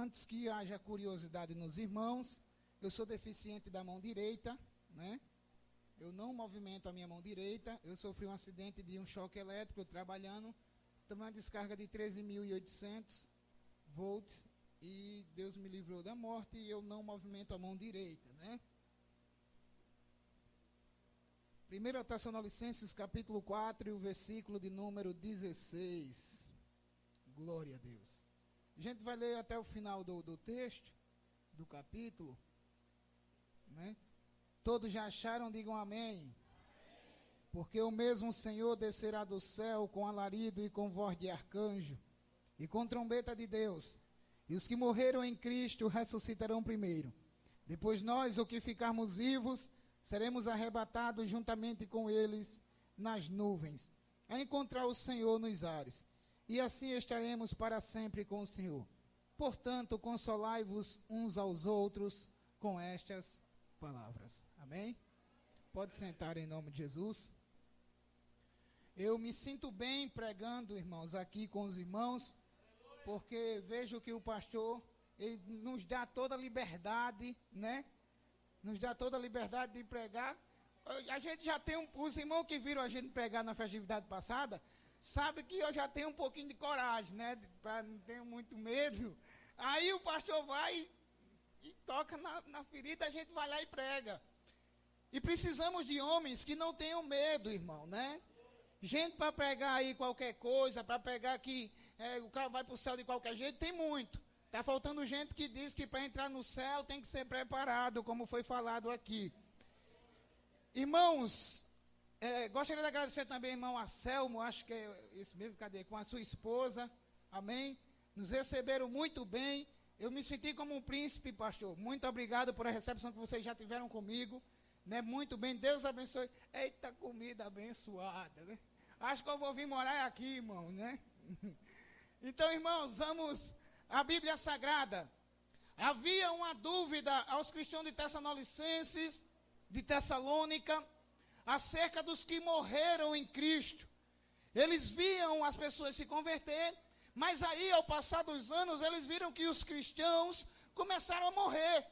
Antes que haja curiosidade nos irmãos, eu sou deficiente da mão direita, né? Eu não movimento a minha mão direita. Eu sofri um acidente de um choque elétrico trabalhando. Tomei uma descarga de 13.800 volts e Deus me livrou da morte e eu não movimento a mão direita, né? 1 Tessalonicenses capítulo 4 e o versículo de número 16. Glória a Deus. A gente vai ler até o final do texto, do capítulo, né? Todos já acharam? Digam amém. Porque o mesmo Senhor descerá do céu com alarido e com voz de arcanjo e com trombeta de Deus. E os que morreram em Cristo ressuscitarão primeiro. Depois nós, o que ficarmos vivos, seremos arrebatados juntamente com eles nas nuvens, a encontrar o Senhor nos ares. E assim estaremos para sempre com o Senhor. Portanto, consolai-vos uns aos outros com estas palavras. Amém? Pode sentar em nome de Jesus. Eu me sinto bem pregando, irmãos, aqui com os irmãos, porque vejo que o pastor, ele nos dá toda a liberdade, né? Nos dá toda a liberdade de pregar. A gente já tem, os irmãos que viram a gente pregar na festividade passada, sabe que eu já tenho um pouquinho de coragem, né? Para não ter muito medo. Aí o pastor vai e toca na ferida, a gente vai lá e prega. E precisamos de homens que não tenham medo, irmão, né? Gente para pregar aí qualquer coisa, para pregar que o cara vai para o céu de qualquer jeito, tem muito. Está faltando gente que diz que para entrar no céu tem que ser preparado, como foi falado aqui. Irmãos, gostaria de agradecer também, irmão Anselmo, acho que é esse mesmo, cadê? Com a sua esposa, amém? Nos receberam muito bem. Eu me senti como um príncipe, pastor. Muito obrigado por a recepção que vocês já tiveram comigo. Né? Muito bem, Deus abençoe. Eita, comida abençoada, né? Acho que eu vou vir morar aqui, irmão, né? Então, irmãos, vamos à Bíblia Sagrada. Havia uma dúvida aos cristãos de Tessalonicenses, de Tessalônica, acerca dos que morreram em Cristo. Eles viam as pessoas se converter, mas aí, ao passar dos anos, eles viram que os cristãos começaram a morrer.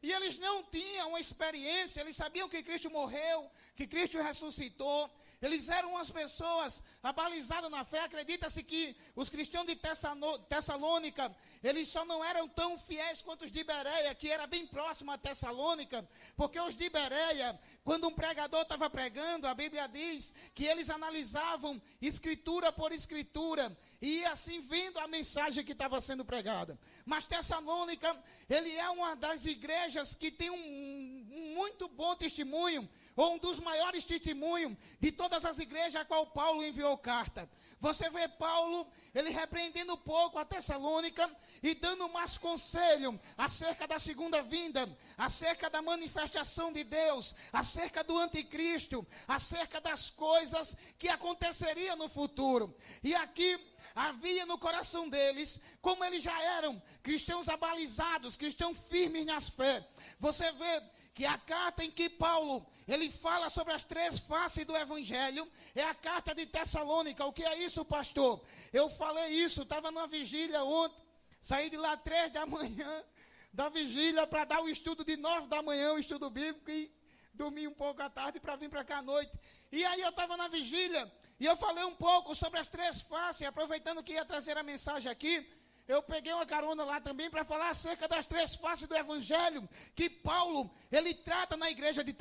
E eles não tinham uma experiência, eles sabiam que Cristo morreu, que Cristo ressuscitou. Eles eram umas pessoas abalizadas na fé. Acredita-se que os cristãos de Tessalônica, eles só não eram tão fiéis quanto os de Bereia, que era bem próximo a Tessalônica, porque os de Bereia, quando um pregador estava pregando, a Bíblia diz que eles analisavam escritura por escritura, e assim vendo a mensagem que estava sendo pregada. Mas Tessalônica, ele é uma das igrejas que tem um muito bom testemunho, ou um dos maiores testemunhos de todas as igrejas a qual Paulo enviou carta. Você vê Paulo, ele repreendendo um pouco a Tessalônica e dando mais conselho acerca da segunda vinda, acerca da manifestação de Deus, acerca do anticristo, acerca das coisas que aconteceriam no futuro. E aqui havia no coração deles, como eles já eram cristãos abalizados, cristãos firmes nas fé. Você vê que a carta em que Paulo, ele fala sobre as três faces do evangelho, é a carta de Tessalônica. O que é isso, pastor? Eu falei isso, estava numa vigília ontem, saí de lá 3 da manhã, da vigília, para dar o estudo de 9 da manhã, o estudo bíblico, e dormi um pouco à tarde para vir para cá à noite. E aí eu estava na vigília, e eu falei um pouco sobre as três faces, aproveitando que ia trazer a mensagem aqui. Eu peguei uma carona lá também para falar acerca das três faces do evangelho que Paulo, ele trata na igreja de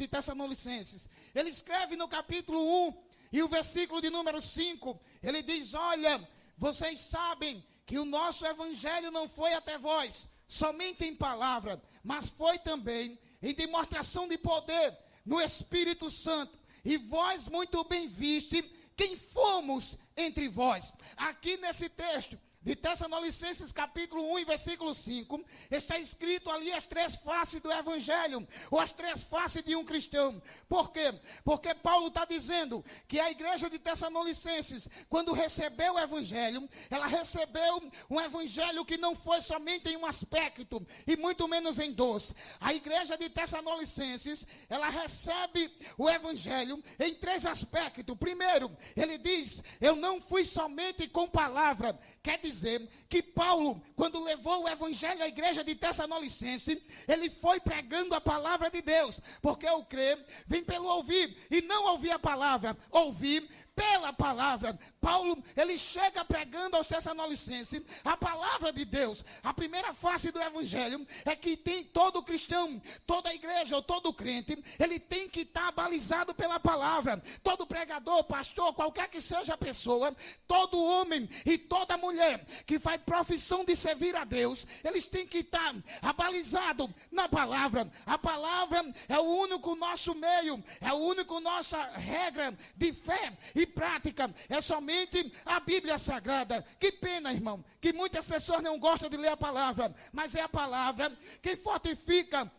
Tessalonicenses. Ele escreve no capítulo 1 e o versículo de número 5, ele diz: olha, vocês sabem que o nosso evangelho não foi até vós somente em palavra, mas foi também em demonstração de poder no Espírito Santo. E vós muito bem viste quem fomos entre vós. Aqui nesse texto de Tessalonicenses capítulo 1 e versículo 5, está escrito ali as três faces do evangelho, ou as três faces de um cristão. Por quê? Porque Paulo está dizendo que a igreja de Tessalonicenses, quando recebeu o evangelho, ela recebeu um evangelho que não foi somente em um aspecto, e muito menos em dois. A igreja de Tessalonicenses, ela recebe o evangelho em três aspectos. Primeiro, ele diz: eu não fui somente com palavra, quer dizer, dizer que Paulo, quando levou o evangelho à igreja de Tessalonicense, ele foi pregando a palavra de Deus, porque o crer vem pelo ouvir, e não ouvir a palavra, ouvir pela palavra. Paulo, ele chega pregando aos Tessalonicenses a palavra de Deus. A primeira face do evangelho é que tem todo cristão, toda igreja ou todo crente, ele tem que estar balizado pela palavra. Todo pregador, pastor, qualquer que seja a pessoa, todo homem e toda mulher que faz profissão de servir a Deus, eles têm que estar abalizados na palavra. A palavra é o único nosso meio, é o único nossa regra de fé e prática, é somente a Bíblia Sagrada. Que pena, irmão, que muitas pessoas não gostam de ler a palavra, mas é a palavra que fortifica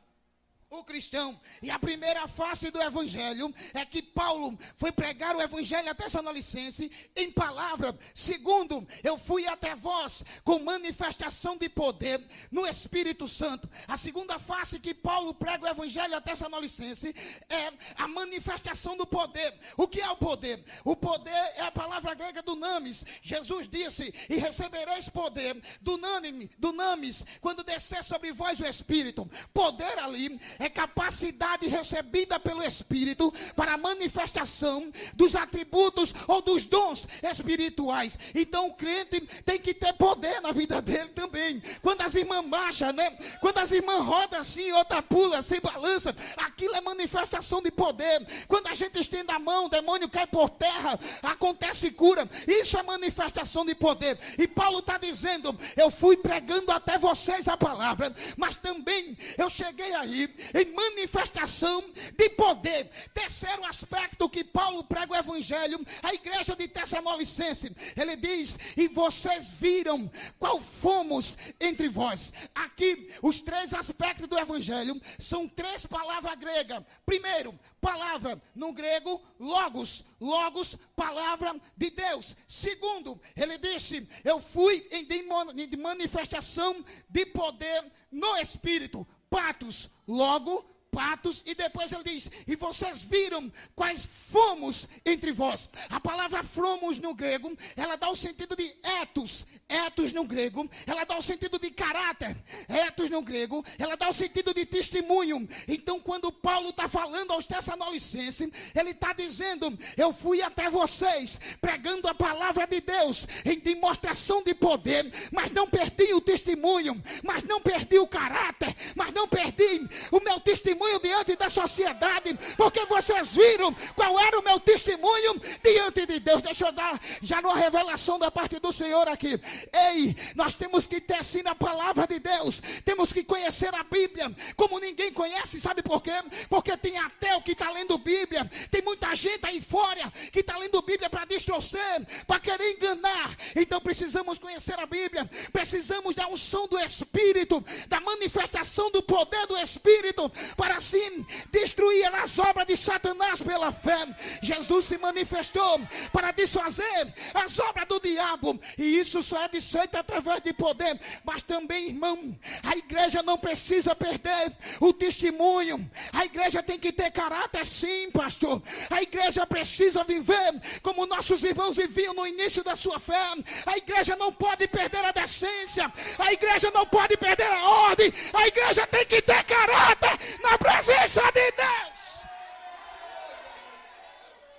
o cristão. E a primeira face do evangelho é que Paulo foi pregar o evangelho a Tessalonicense em palavra. Segundo, eu fui até vós com manifestação de poder no Espírito Santo. A segunda face que Paulo prega o evangelho a Tessalonicense é a manifestação do poder. O que é o poder? O poder é a palavra grega dunamis. Jesus disse: e recebereis poder dunamis, quando descer sobre vós o Espírito. Poder ali é capacidade recebida pelo Espírito para a manifestação dos atributos ou dos dons espirituais. Então o crente tem que ter poder na vida dele também. Quando as irmãs marcham, né? Quando as irmãs rodam assim, outra pula, se balança, aquilo é manifestação de poder. Quando a gente estende a mão, o demônio cai por terra, acontece cura. Isso é manifestação de poder. E Paulo está dizendo: eu fui pregando até vocês a palavra, mas também eu cheguei aí em manifestação de poder. Terceiro aspecto que Paulo prega o evangelho à igreja de Tessalonicense, ele diz: e vocês viram qual fomos entre vós. Aqui, os três aspectos do evangelho são três palavras gregas. Primeiro, palavra no grego, logos. Logos, palavra de Deus. Segundo, ele disse: eu fui em manifestação de poder no Espírito. Patos, logo, patos, e depois ele diz: e vocês viram quais fomos entre vós. A palavra fomos no grego, ela dá o sentido de etos. Etos no grego, ela dá o sentido de caráter. Etos no grego, ela dá o sentido de testemunho. Então quando Paulo está falando aos Tessalonicenses, ele está dizendo: eu fui até vocês pregando a palavra de Deus em demonstração de poder, mas não perdi o testemunho, mas não perdi o caráter, mas não perdi o meu testemunho diante da sociedade, porque vocês viram qual era o meu testemunho diante de Deus. Deixa eu dar já uma revelação da parte do Senhor aqui. Ei, nós temos que ter sim a palavra de Deus, temos que conhecer a Bíblia como ninguém conhece. Sabe por quê? Porque tem ateu que está lendo Bíblia, tem muita gente aí fora que está lendo Bíblia para distorcer, para querer enganar. Então precisamos conhecer a Bíblia, precisamos da unção do Espírito, da manifestação do poder do Espírito, para assim destruir as obras de Satanás pela fé. Jesus se manifestou para desfazer as obras do diabo, e isso só é desfeito através de poder. Mas também, irmão, a igreja não precisa perder o testemunho. A igreja tem que ter caráter, sim, pastor. A igreja precisa viver como nossos irmãos viviam no início da sua fé. A igreja não pode perder a decência, a igreja não pode perder a ordem. A igreja tem que ter caráter na presença de Deus.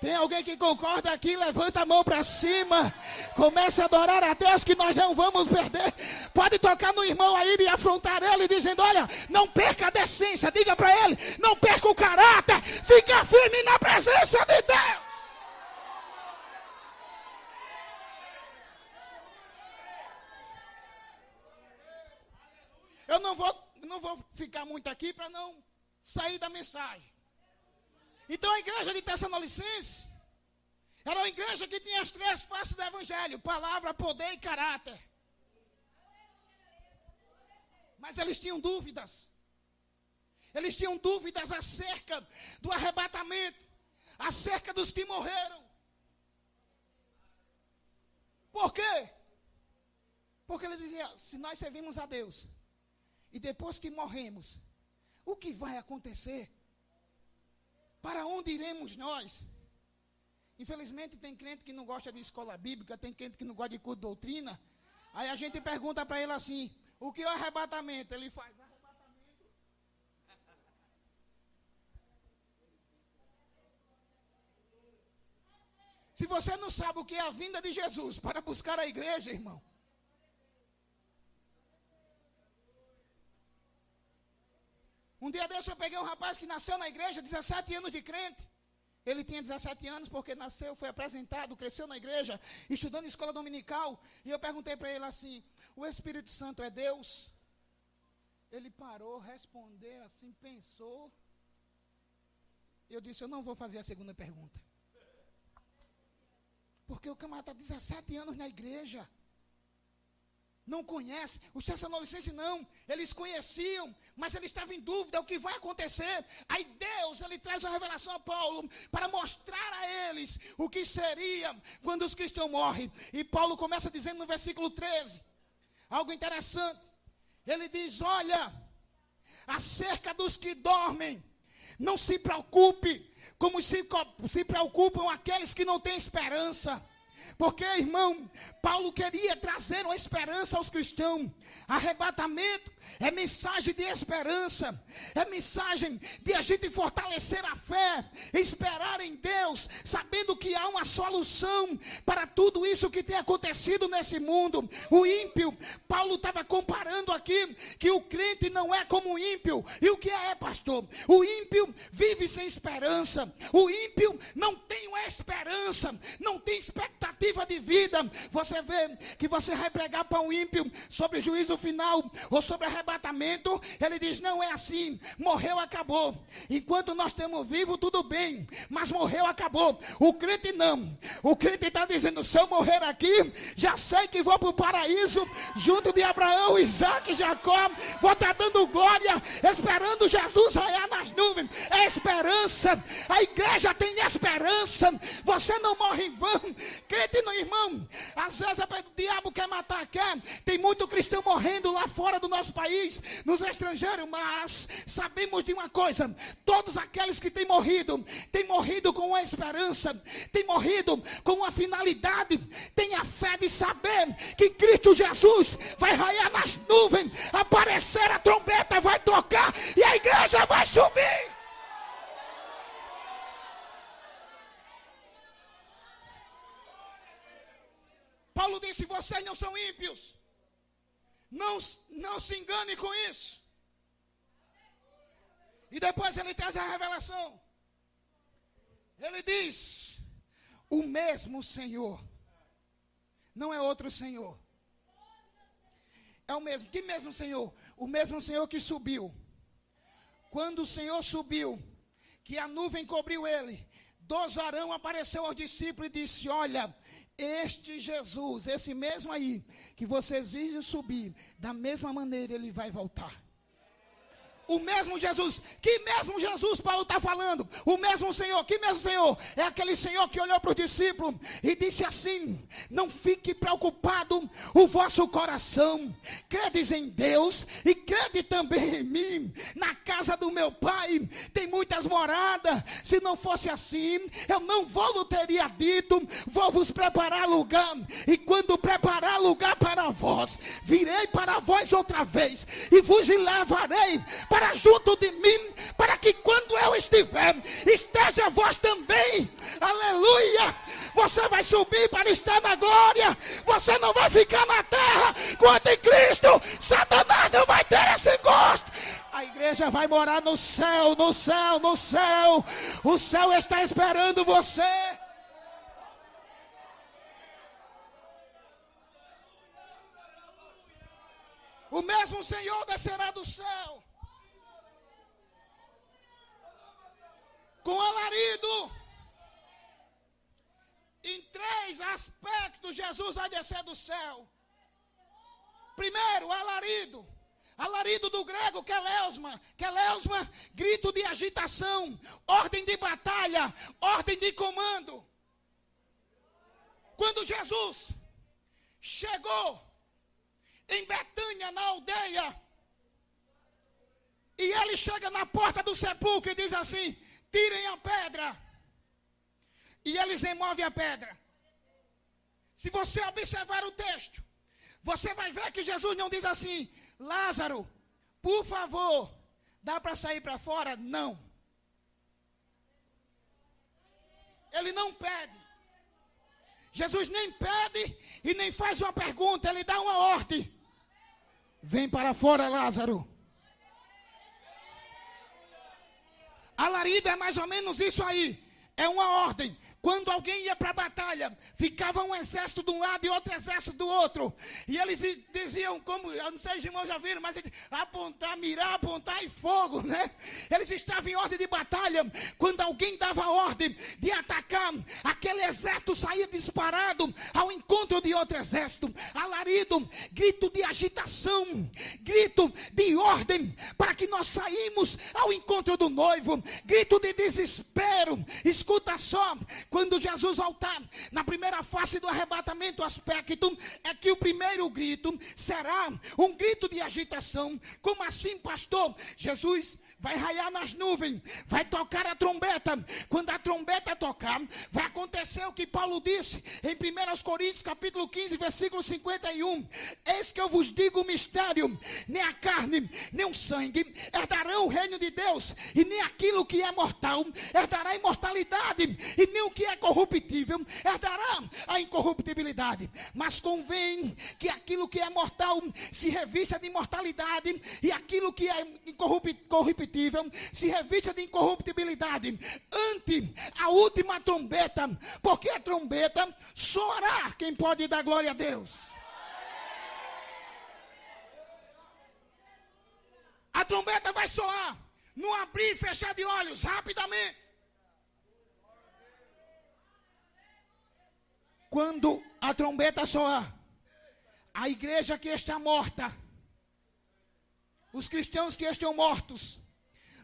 Tem alguém que concorda aqui? Levanta a mão para cima. Começa a adorar a Deus, que nós não vamos perder. Pode tocar no irmão aí e afrontar ele, dizendo: olha, não perca a decência. Diga para ele: não perca o caráter. Fica firme na presença de Deus. Eu não vou ficar muito aqui para não sair da mensagem. Então a igreja de Tessalonicenses era uma igreja que tinha as três faces do evangelho: palavra, poder e caráter. Mas eles tinham dúvidas. Eles tinham dúvidas acerca do arrebatamento, acerca dos que morreram. Por quê? Porque ele dizia: se nós servimos a Deus e depois que morremos, o que vai acontecer? Para onde iremos nós? Infelizmente tem crente que não gosta de escola bíblica, tem crente que não gosta de culto doutrina, Aí a gente pergunta para ele assim, o que é o arrebatamento? Ele faz, arrebatamento. Se você não sabe o que é a vinda de Jesus para buscar a igreja, irmão. Um dia desse eu peguei um rapaz que nasceu na igreja, 17 anos de crente. Ele tinha 17 anos porque nasceu, foi apresentado, cresceu na igreja, estudando em escola dominical. E eu perguntei para ele assim, o Espírito Santo é Deus? Ele parou, respondeu assim, pensou. Eu disse, eu não vou fazer a segunda pergunta. Porque o camarada está 17 anos na igreja. Não conhece, os Tessalonicenses não, eles conheciam, mas ele estava em dúvida o que vai acontecer. Aí Deus, ele traz uma revelação a Paulo, para mostrar a eles o que seria quando os cristãos morrem. E Paulo começa dizendo no versículo 13, algo interessante, ele diz, olha, acerca dos que dormem, não se preocupe, como se preocupam aqueles que não têm esperança. Porque, irmão, Paulo queria trazer uma esperança aos cristãos. Arrebatamento é mensagem de esperança. É mensagem de a gente fortalecer a fé, esperar em Deus, sabendo que há uma solução para tudo isso que tem acontecido nesse mundo. O ímpio, Paulo estava comparando aqui que o crente não é como o ímpio. E o que é, pastor? O ímpio vive sem esperança. O ímpio não tem uma esperança, não tem expectativa de vida. Você vê que você vai pregar para um ímpio sobre juízo final ou sobre arrebatamento, ele diz, não é assim, morreu, acabou. Enquanto nós estamos vivos, tudo bem, mas morreu, acabou. O crente não, o crente está dizendo, se eu morrer aqui, já sei que vou para o paraíso, junto de Abraão, Isaac e Jacó, vou estar dando glória, esperando Jesus raiar nas nuvens. É esperança, a igreja tem esperança, você não morre em vão. Crente não, irmão, às vezes o diabo quer matar, tem muito cristão morrendo lá fora do nosso país, nos estrangeiros, mas sabemos de uma coisa, todos aqueles que têm morrido com uma esperança, têm morrido com uma finalidade, têm a fé de saber que Cristo Jesus vai raiar nas nuvens, aparecer, a trombeta vai tocar e a igreja vai subir. Paulo disse, vocês não são ímpios. Não se engane com isso. E depois ele traz a revelação. Ele diz, o mesmo Senhor. Não é outro Senhor. É o mesmo. Que mesmo Senhor? O mesmo Senhor que subiu. Quando o Senhor subiu, que a nuvem cobriu ele, dos varão apareceu aos discípulos e disse, olha, este Jesus, esse mesmo aí, que vocês viram subir, da mesma maneira ele vai voltar. O mesmo Jesus, que mesmo Jesus Paulo está falando, o mesmo Senhor, que mesmo Senhor, é aquele Senhor que olhou para os discípulos e disse assim, não fique preocupado o vosso coração, credes em Deus e crede também em mim, na casa do meu Pai tem muitas moradas, se não fosse assim, eu não vou teria dito, vou vos preparar lugar, e quando preparar lugar para vós, virei para vós outra vez, e vos levarei para junto de mim, para que quando eu estiver, esteja vós também. Aleluia! Você vai subir para estar na glória. Você não vai ficar na terra com o anticristo. Satanás não vai ter esse gosto. A igreja vai morar no céu, no céu, no céu. O céu está esperando você. O mesmo Senhor descerá do céu com alarido. Em 3 aspectos Jesus vai descer do céu. Primeiro, alarido. Alarido do grego, keleusma. Keleusma, grito de agitação, ordem de batalha, ordem de comando. Quando Jesus chegou em Betânia, na aldeia, e ele chega na porta do sepulcro e diz assim, tirem a pedra. E eles removem a pedra. Se você observar o texto, Você vai ver que Jesus não diz assim: Lázaro, por favor, dá para sair para fora? Não. Ele não pede. Jesus nem pede e nem faz uma pergunta, ele dá uma ordem. Vem para fora, Lázaro. Alarido é mais ou menos isso aí. É uma ordem. Quando alguém ia para a batalha, ficava um exército de um lado e outro exército do outro. E eles diziam, como, eu não sei se os irmãos já viram, mas apontar, mirar, apontar e fogo, né? Eles estavam em ordem de batalha. Quando alguém dava a ordem de atacar, aquele exército saía disparado ao encontro de outro exército. Alarido, grito de agitação, grito de ordem, para que nós saímos ao encontro do noivo. Grito de desespero. Escuta só. Quando Jesus voltar, na primeira face do arrebatamento, o aspecto é que o primeiro grito será um grito de agitação. Como assim, pastor? Jesus vai raiar nas nuvens, vai tocar a trombeta. Quando a trombeta tocar, vai acontecer o que Paulo disse em 1 Coríntios capítulo 15, versículo 51. Eis que eu vos digo o mistério: nem a carne, nem o sangue herdarão o reino de Deus, e nem aquilo que é mortal herdará a imortalidade, e nem o que é corruptível herdará a incorruptibilidade. Mas convém que aquilo que é mortal se revista de imortalidade, e aquilo que é corruptível se revista de incorruptibilidade ante a última trombeta, porque a trombeta soará. Quem pode dar glória a Deus? A trombeta vai soar num abrir e fechar de olhos, rapidamente. Quando a trombeta soar, a igreja que está morta, os cristãos que estão mortos,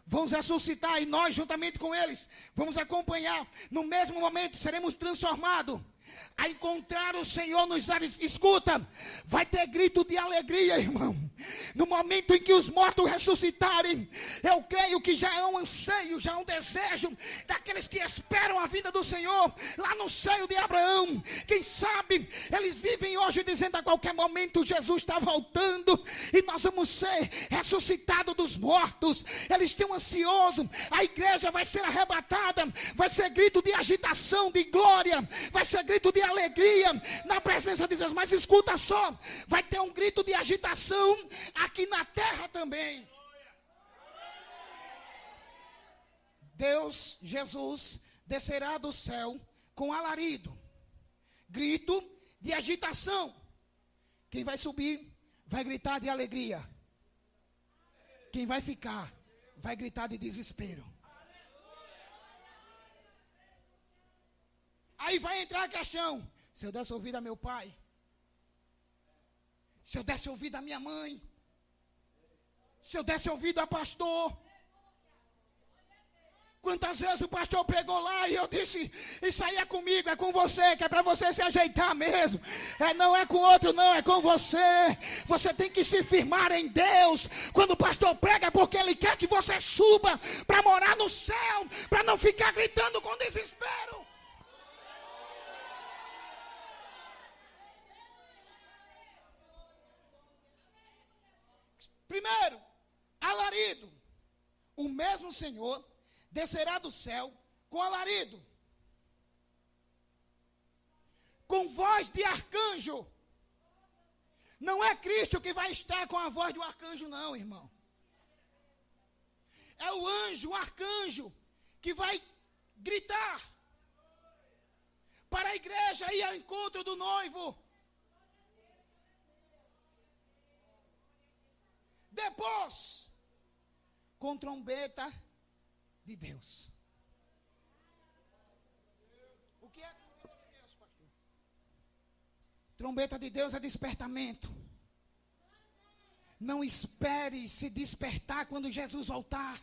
vamos ressuscitar, e nós juntamente com eles vamos acompanhar. No mesmo momento seremos transformados a encontrar o Senhor nos ares. Escuta, vai ter grito de alegria, irmão. No momento em que os mortos ressuscitarem, eu creio que já é um anseio, já é um desejo daqueles que esperam a vinda do Senhor lá no seio de Abraão. Quem sabe eles vivem hoje dizendo: a qualquer momento Jesus está voltando e nós vamos ser ressuscitados dos mortos. Eles estão ansiosos. A igreja vai ser arrebatada, vai ser grito de agitação, de glória, vai ser grito de alegria na presença de Deus. Mas escuta só, vai ter um grito de agitação aqui na terra também. Deus, Jesus, descerá do céu com alarido, grito de agitação. Quem vai subir vai gritar de alegria. Quem vai ficar vai gritar de desespero. Aí vai entrar a questão: se eu desse ouvido a meu pai, se eu desse ouvido a minha mãe, se eu desse ouvido a pastor. Quantas vezes o pastor pregou lá e eu disse: isso aí é comigo, é com você, que é para você se ajeitar mesmo. Não é com outro não, é com você. Você tem que se firmar em Deus. Quando o pastor prega é porque ele quer que você suba para morar no céu, para não ficar gritando com desespero. Primeiro, alarido. O mesmo Senhor descerá do céu com alarido, com voz de arcanjo. Não é Cristo que vai estar com a voz do arcanjo, não, irmão. É o anjo, o arcanjo, que vai gritar para a igreja ir ao encontro do noivo. Depois, com trombeta de Deus. O que é trombeta de Deus, pastor? Trombeta de Deus é despertamento. Não espere se despertar quando Jesus voltar.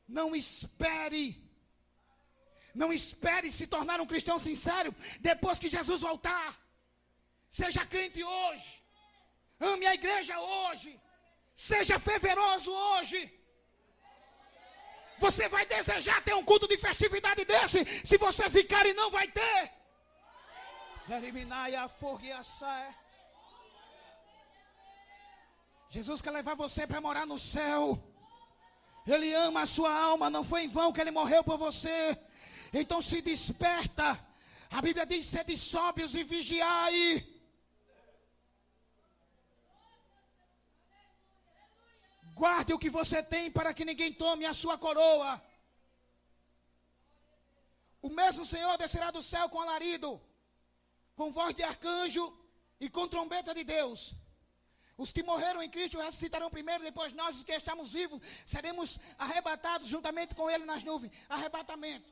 Não espere. Não espere se tornar um cristão sincero depois que Jesus voltar. Seja crente hoje. Ame a igreja hoje. Seja fervoroso hoje. Você vai desejar ter um culto de festividade desse, se você ficar e não vai ter. Jesus quer levar você para morar no céu. Ele ama a sua alma. Não foi em vão que ele morreu por você. Então se desperta. A Bíblia diz: sede sóbrios e vigiai. Guarde o que você tem para que ninguém tome a sua coroa. O mesmo Senhor descerá do céu com alarido, com voz de arcanjo e com trombeta de Deus. Os que morreram em Cristo ressuscitarão primeiro, depois nós, os que estamos vivos, seremos arrebatados juntamente com Ele nas nuvens. Arrebatamento.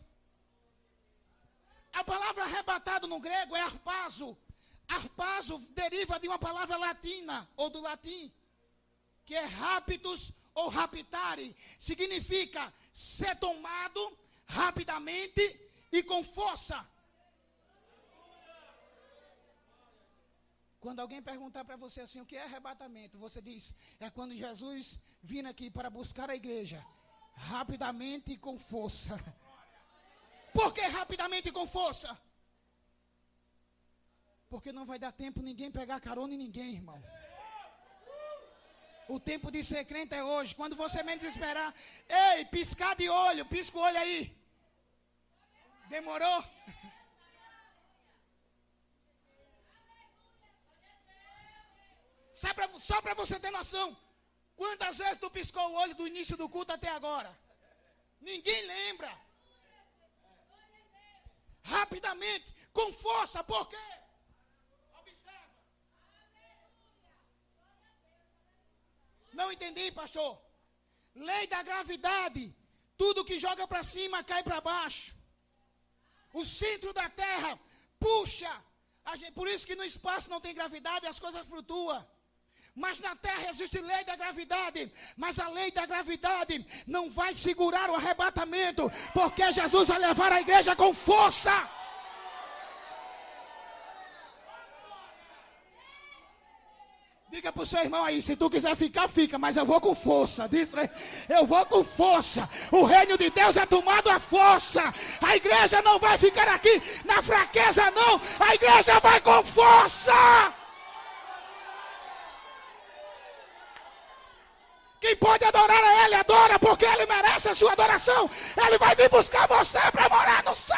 A palavra arrebatado no grego é arpazo. Arpazo deriva de uma palavra latina, ou do latim, que é raptus ou raptare. Significa ser tomado rapidamente e com força. Quando alguém perguntar para você assim, o que é arrebatamento? Você diz, é quando Jesus vir aqui para buscar a igreja, rapidamente e com força. Por que rapidamente e com força? Porque não vai dar tempo ninguém pegar carona em ninguém, irmão. O tempo de ser crente é hoje. Quando você menos esperar, ei, piscar de olho, pisca o olho aí. Demorou? Só para você ter noção, quantas vezes tu piscou o olho do início do culto até agora? Ninguém lembra. Rapidamente, com força, por quê? Observa. Não entendi, pastor. Lei da gravidade. Tudo que joga para cima cai para baixo. O centro da terra puxa. Por isso que no espaço não tem gravidade e as coisas flutuam. Mas na terra existe lei da gravidade. Mas a lei da gravidade não vai segurar o arrebatamento. Porque Jesus vai levar a igreja com força. Diga para o seu irmão aí, se tu quiser ficar, fica, mas eu vou com força. Diz para ele, eu vou com força. O reino de Deus é tomado à força. A igreja não vai ficar aqui na fraqueza, não. A igreja vai com força. Quem pode adorar a Ele, adora, porque Ele merece a sua adoração. Ele vai vir buscar você para morar no céu.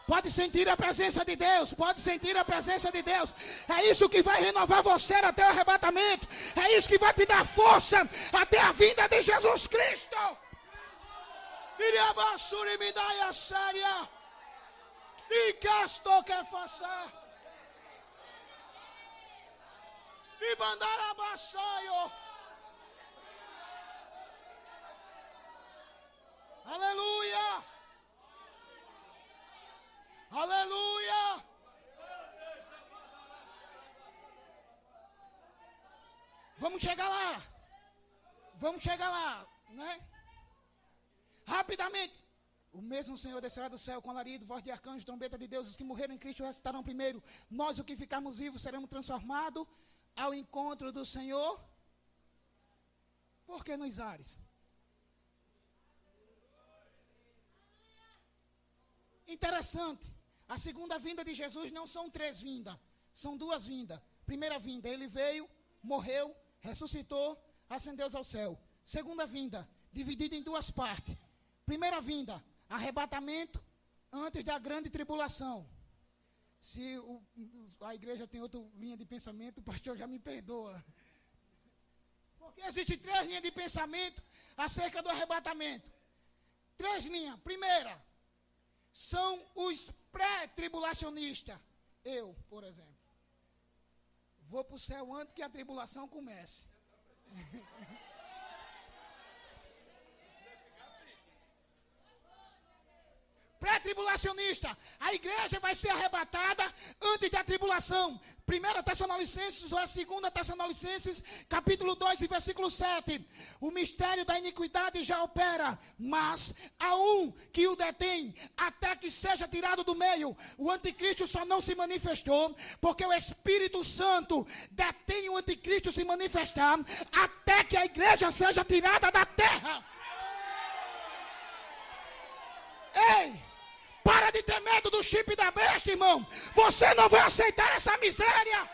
Pode sentir a presença de Deus, pode sentir a presença de Deus. É isso que vai renovar você até o arrebatamento. É isso que vai te dar força até a vinda de Jesus Cristo. Iriabassuri me dai a séria. E casto que faça. E mandar abaixo. Aleluia. Aleluia! Vamos chegar lá. Vamos chegar lá, né? Rapidamente. O mesmo Senhor descerá do céu com alarido, voz de arcanjo, trombeta de Deus. Os que morreram em Cristo ressuscitarão primeiro. Nós, os que ficarmos vivos, seremos transformados ao encontro do Senhor. Por que nos ares? Interessante. A segunda vinda de Jesus não são 3 vindas, são 2 vindas. Primeira vinda, ele veio, morreu, ressuscitou, ascendeu ao céu. Segunda vinda, dividida em 2 partes. Primeira vinda, arrebatamento antes da grande tribulação. Se a igreja tem outra linha de pensamento, o pastor já me perdoa. Porque existem 3 linhas de pensamento acerca do arrebatamento. 3 linhas. Primeira, são os pré-tribulacionistas. Eu, por exemplo, vou para o céu antes que a tribulação comece. Pré-tribulacionista, a igreja vai ser arrebatada antes da tribulação. 1 Tessalonicenses ou a 2 Tessalonicenses, capítulo 2 e versículo 7. O mistério da iniquidade já opera, mas há um que o detém até que seja tirado do meio. O anticristo só não se manifestou porque o Espírito Santo detém o anticristo se manifestar até que a igreja seja tirada da terra. medo do chip da besta, irmão, você não vai aceitar essa miséria.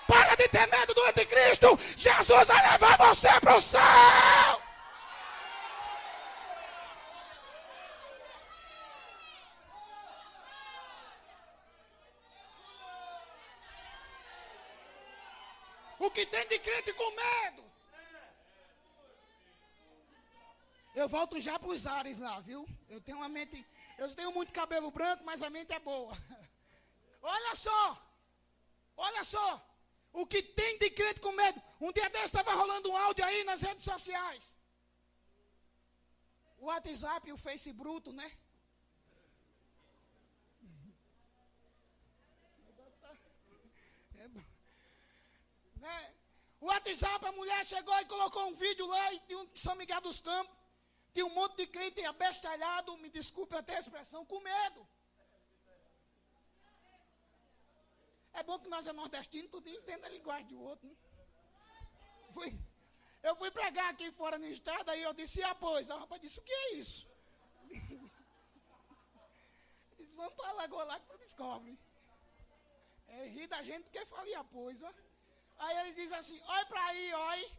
Para de ter medo do anticristo. Jesus vai levar você para o céu. O que tem de crente com medo? Eu volto já para os ares lá, viu? Eu tenho muito cabelo branco, mas a mente é boa. Olha só, o que tem de crente com medo? Um dia desse estava rolando um áudio aí nas redes sociais. O WhatsApp e o Face bruto, né? O WhatsApp, a mulher chegou e colocou um vídeo lá de São Miguel dos Campos. Tinha um monte de crente abestalhado, me desculpe até a expressão, com medo. É bom que nós é nordestino, tudo entende a linguagem do outro, né? Eu fui pregar aqui fora no estado, aí eu disse, pois? A rapaz disse, o que é isso? Disse, vamos para a lagoa lá que tu descobre. Ri da gente porque fala, pois, ó. Aí ele diz assim, olha para aí, olha.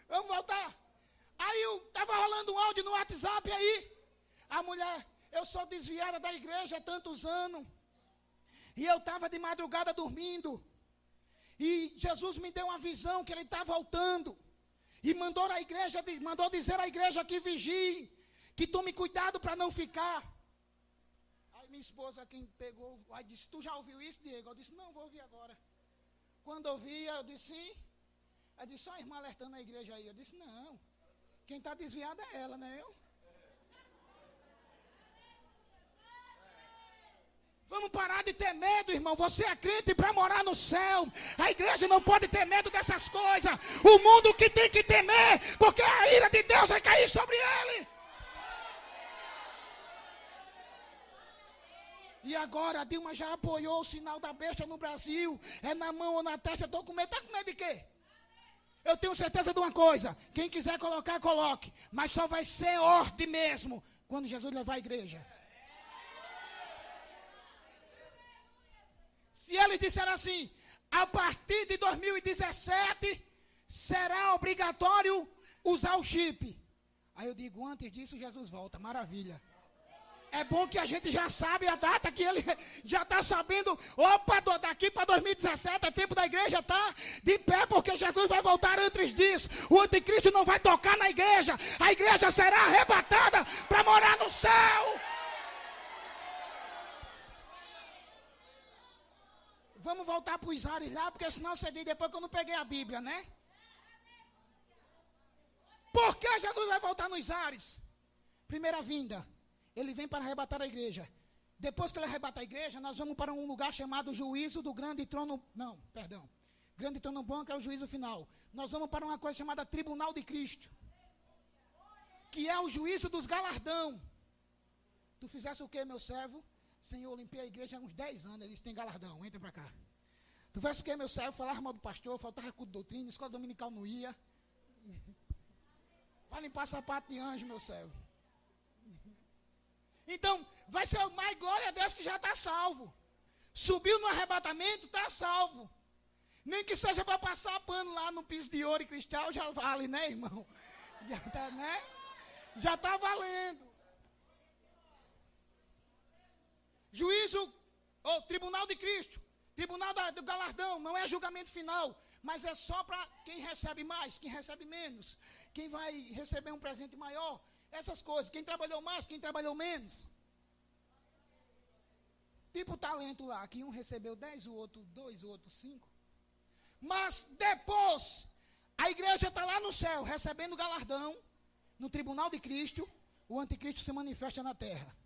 Vamos voltar. Aí estava rolando um áudio no WhatsApp aí. A mulher, eu sou desviada da igreja há tantos anos. E eu estava de madrugada dormindo. E Jesus me deu uma visão que ele está voltando. E mandou dizer à igreja que vigie, que tome cuidado para não ficar. Aí minha esposa, quem pegou, aí disse, tu já ouviu isso, Diego? Eu disse, não, vou ouvir agora. Quando ouvi, eu disse, sim. Aí disse, só a irmã alertando a igreja aí. Eu disse, não, quem está desviado é ela, não é eu? Vamos parar de ter medo, irmão. Você é crente para morar no céu. A igreja não pode ter medo dessas coisas. O mundo que tem que temer, porque a ira de Deus vai cair sobre ele. E agora a Dilma já apoiou o sinal da besta no Brasil. É na mão ou na testa, eu estou com medo. Está com medo de quê? Eu tenho certeza de uma coisa. Quem quiser colocar, coloque. Mas só vai ser ordem mesmo quando Jesus levar a igreja. Se ele disser assim, a partir de 2017, será obrigatório usar o chip. Aí eu digo, antes disso, Jesus volta. Maravilha. É bom que a gente já sabe a data, que ele já está sabendo. Opa, daqui para 2017, é tempo da igreja estar de pé, porque Jesus vai voltar antes disso. O anticristo não vai tocar na igreja. A igreja será arrebatada para morar no céu. Vamos voltar para os ares lá, porque senão você diz depois que eu não peguei a Bíblia, né? Por que Jesus vai voltar nos ares? Primeira vinda. Ele vem para arrebatar a igreja. Depois que ele arrebata a igreja, nós vamos para um lugar chamado juízo do grande trono. Não, perdão. Grande trono branco é o juízo final. Nós vamos para uma coisa chamada tribunal de Cristo. Que é o juízo dos galardão. Tu fizesse o que, meu servo? Senhor, eu limpei a igreja há uns 10 anos. Eles têm galardão, entra para cá. Tu fizesse o que, meu servo? Falava mal do pastor, faltava culto de doutrina, escola dominical não ia. Vai limpar sapato de anjo, meu servo. Então, vai ser mais glória a Deus que já está salvo. Subiu no arrebatamento, está salvo. Nem que seja para passar pano lá no piso de ouro e cristal, já vale, né, irmão? Já está, né? Já está valendo. Juízo, ou tribunal de Cristo, tribunal do galardão, não é julgamento final, mas é só para quem recebe mais, quem recebe menos, quem vai receber um presente maior. Essas coisas, quem trabalhou mais, quem trabalhou menos. Tipo talento lá, que um recebeu 10, o outro 2, o outro 5. Mas depois, a igreja está lá no céu, recebendo galardão, no tribunal de Cristo, o anticristo se manifesta na terra.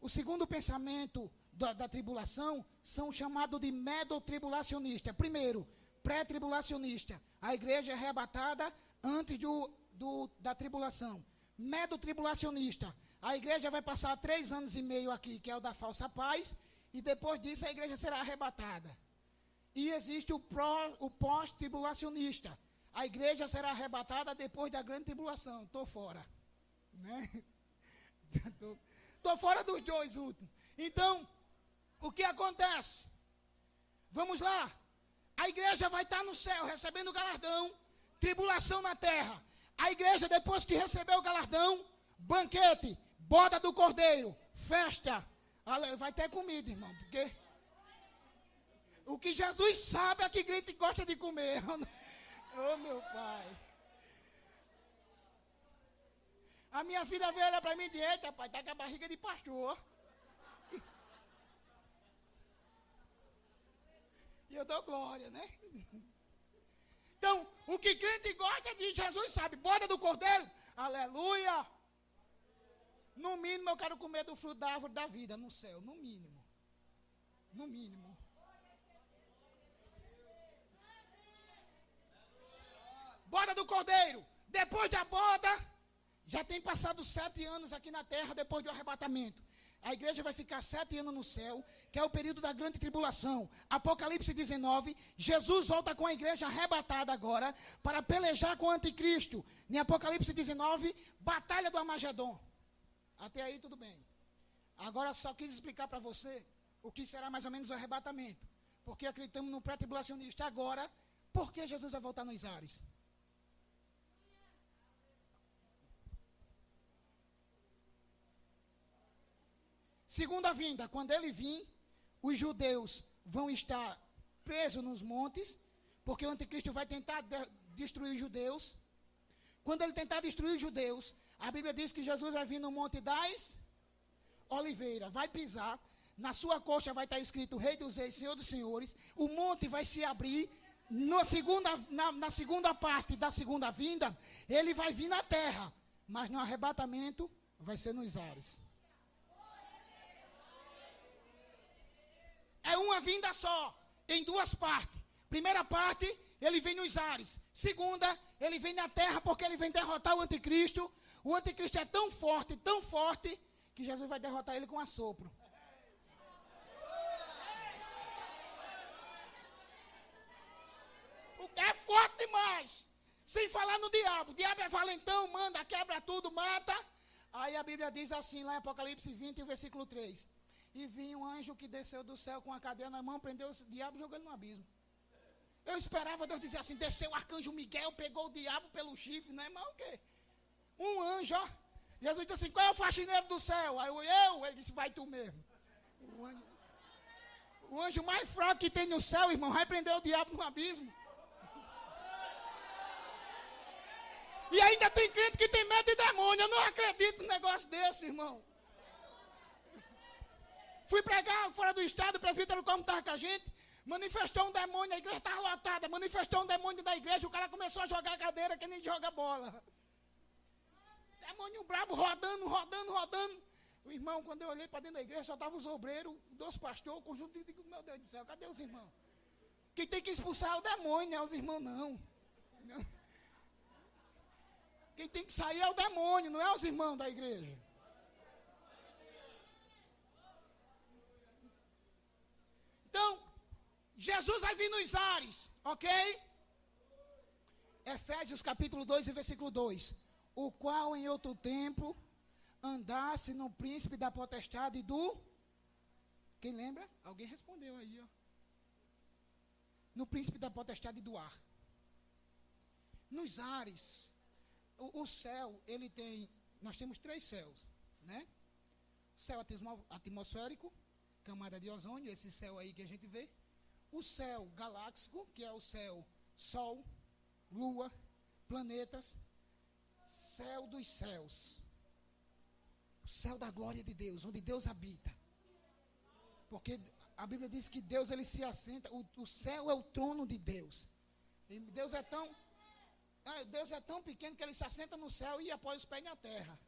O segundo pensamento da tribulação são chamados de medo-tribulacionista. Primeiro, pré-tribulacionista. A igreja é arrebatada antes da tribulação. Medo-tribulacionista. A igreja vai passar 3 anos e meio aqui, que é o da falsa paz, e depois disso a igreja será arrebatada. E existe o pós-tribulacionista. a igreja será arrebatada depois da grande tribulação. Estou fora. Né? Estou fora dos dois últimos. Então, o que acontece? Vamos lá. A igreja vai estar no céu, recebendo o galardão, tribulação na terra. A igreja, depois que recebeu o galardão, banquete, boda do cordeiro, festa. Vai ter comida, irmão, porque o que Jesus sabe é que crente gosta de comer. Oh, meu pai. A minha filha veio olhar para mim e disse: eita, pai, tá com a barriga de pastor. E eu dou glória, né? Então, o que crente gosta de Jesus sabe. Boda do cordeiro, aleluia. No mínimo eu quero comer do fruto da árvore da vida no céu, no mínimo. No mínimo. Boda do cordeiro. Depois da boda, já tem passado 7 anos aqui na terra depois do arrebatamento. A igreja vai ficar 7 anos no céu, que é o período da grande tribulação. Apocalipse 19, Jesus volta com a igreja arrebatada agora, para pelejar com o anticristo. Em Apocalipse 19, batalha do Armagedon. Até aí tudo bem. Agora só quis explicar para você o que será mais ou menos o arrebatamento. Porque acreditamos no pré-tribulacionista agora, por que Jesus vai voltar nos ares? Segunda vinda, quando ele vir, os judeus vão estar presos nos montes, porque o anticristo vai tentar destruir os judeus. Quando ele tentar destruir os judeus, a Bíblia diz que Jesus vai vir no Monte das Oliveiras, vai pisar, na sua coxa vai estar escrito Rei dos Reis, Senhor dos Senhores, o monte vai se abrir, na segunda parte da segunda vinda, ele vai vir na terra, mas no arrebatamento vai ser nos ares. É uma vinda só, em 2 partes. Primeira parte, ele vem nos ares. Segunda, ele vem na terra porque ele vem derrotar o anticristo. O anticristo é tão forte, que Jesus vai derrotar ele com assopro. O que é forte demais. Sem falar no diabo. O diabo é valentão, manda, quebra tudo, mata. Aí a Bíblia diz assim, lá em Apocalipse 20, versículo 3. E vinha um anjo que desceu do céu com a cadeia na mão, prendeu o diabo e jogou ele no abismo. Eu esperava Deus dizer assim, desceu o arcanjo Miguel, pegou o diabo pelo chifre, não é mal o quê? Um anjo, ó. Jesus disse assim, qual é o faxineiro do céu? Aí ele disse, vai tu mesmo. O anjo mais fraco que tem no céu, irmão, vai prender o diabo no abismo. E ainda tem crente que tem medo de demônio. Eu não acredito num negócio desse, irmão. Fui pregar fora do estado, o presbítero como estava com a gente, manifestou um demônio, a igreja estava lotada, manifestou um demônio da igreja, o cara começou a jogar a cadeira que nem joga bola. Demônio brabo, rodando. O irmão, quando eu olhei para dentro da igreja, só estavam os obreiros, 2 pastores, o conjunto, e digo, meu Deus do céu, cadê os irmãos? Quem tem que expulsar é o demônio, não é os irmãos não. Quem tem que sair é o demônio, não é os irmãos da igreja. Então, Jesus vai vir nos ares, ok? Efésios capítulo 2 e versículo 2. O qual em outro tempo andasse no príncipe da potestade do... Quem lembra? Alguém respondeu aí, ó. No príncipe da potestade do ar. Nos ares, o céu, ele tem... Nós temos 3 céus, né? Céu atmosférico, camada de ozônio, esse céu aí que a gente vê. O céu galáxico, que é o céu Sol, Lua, planetas. Céu dos céus. O céu da glória de Deus, onde Deus habita. Porque a Bíblia diz que Deus, ele se assenta, o céu é o trono de Deus. E Deus é tão pequeno que ele se assenta no céu e apoia os pés na terra.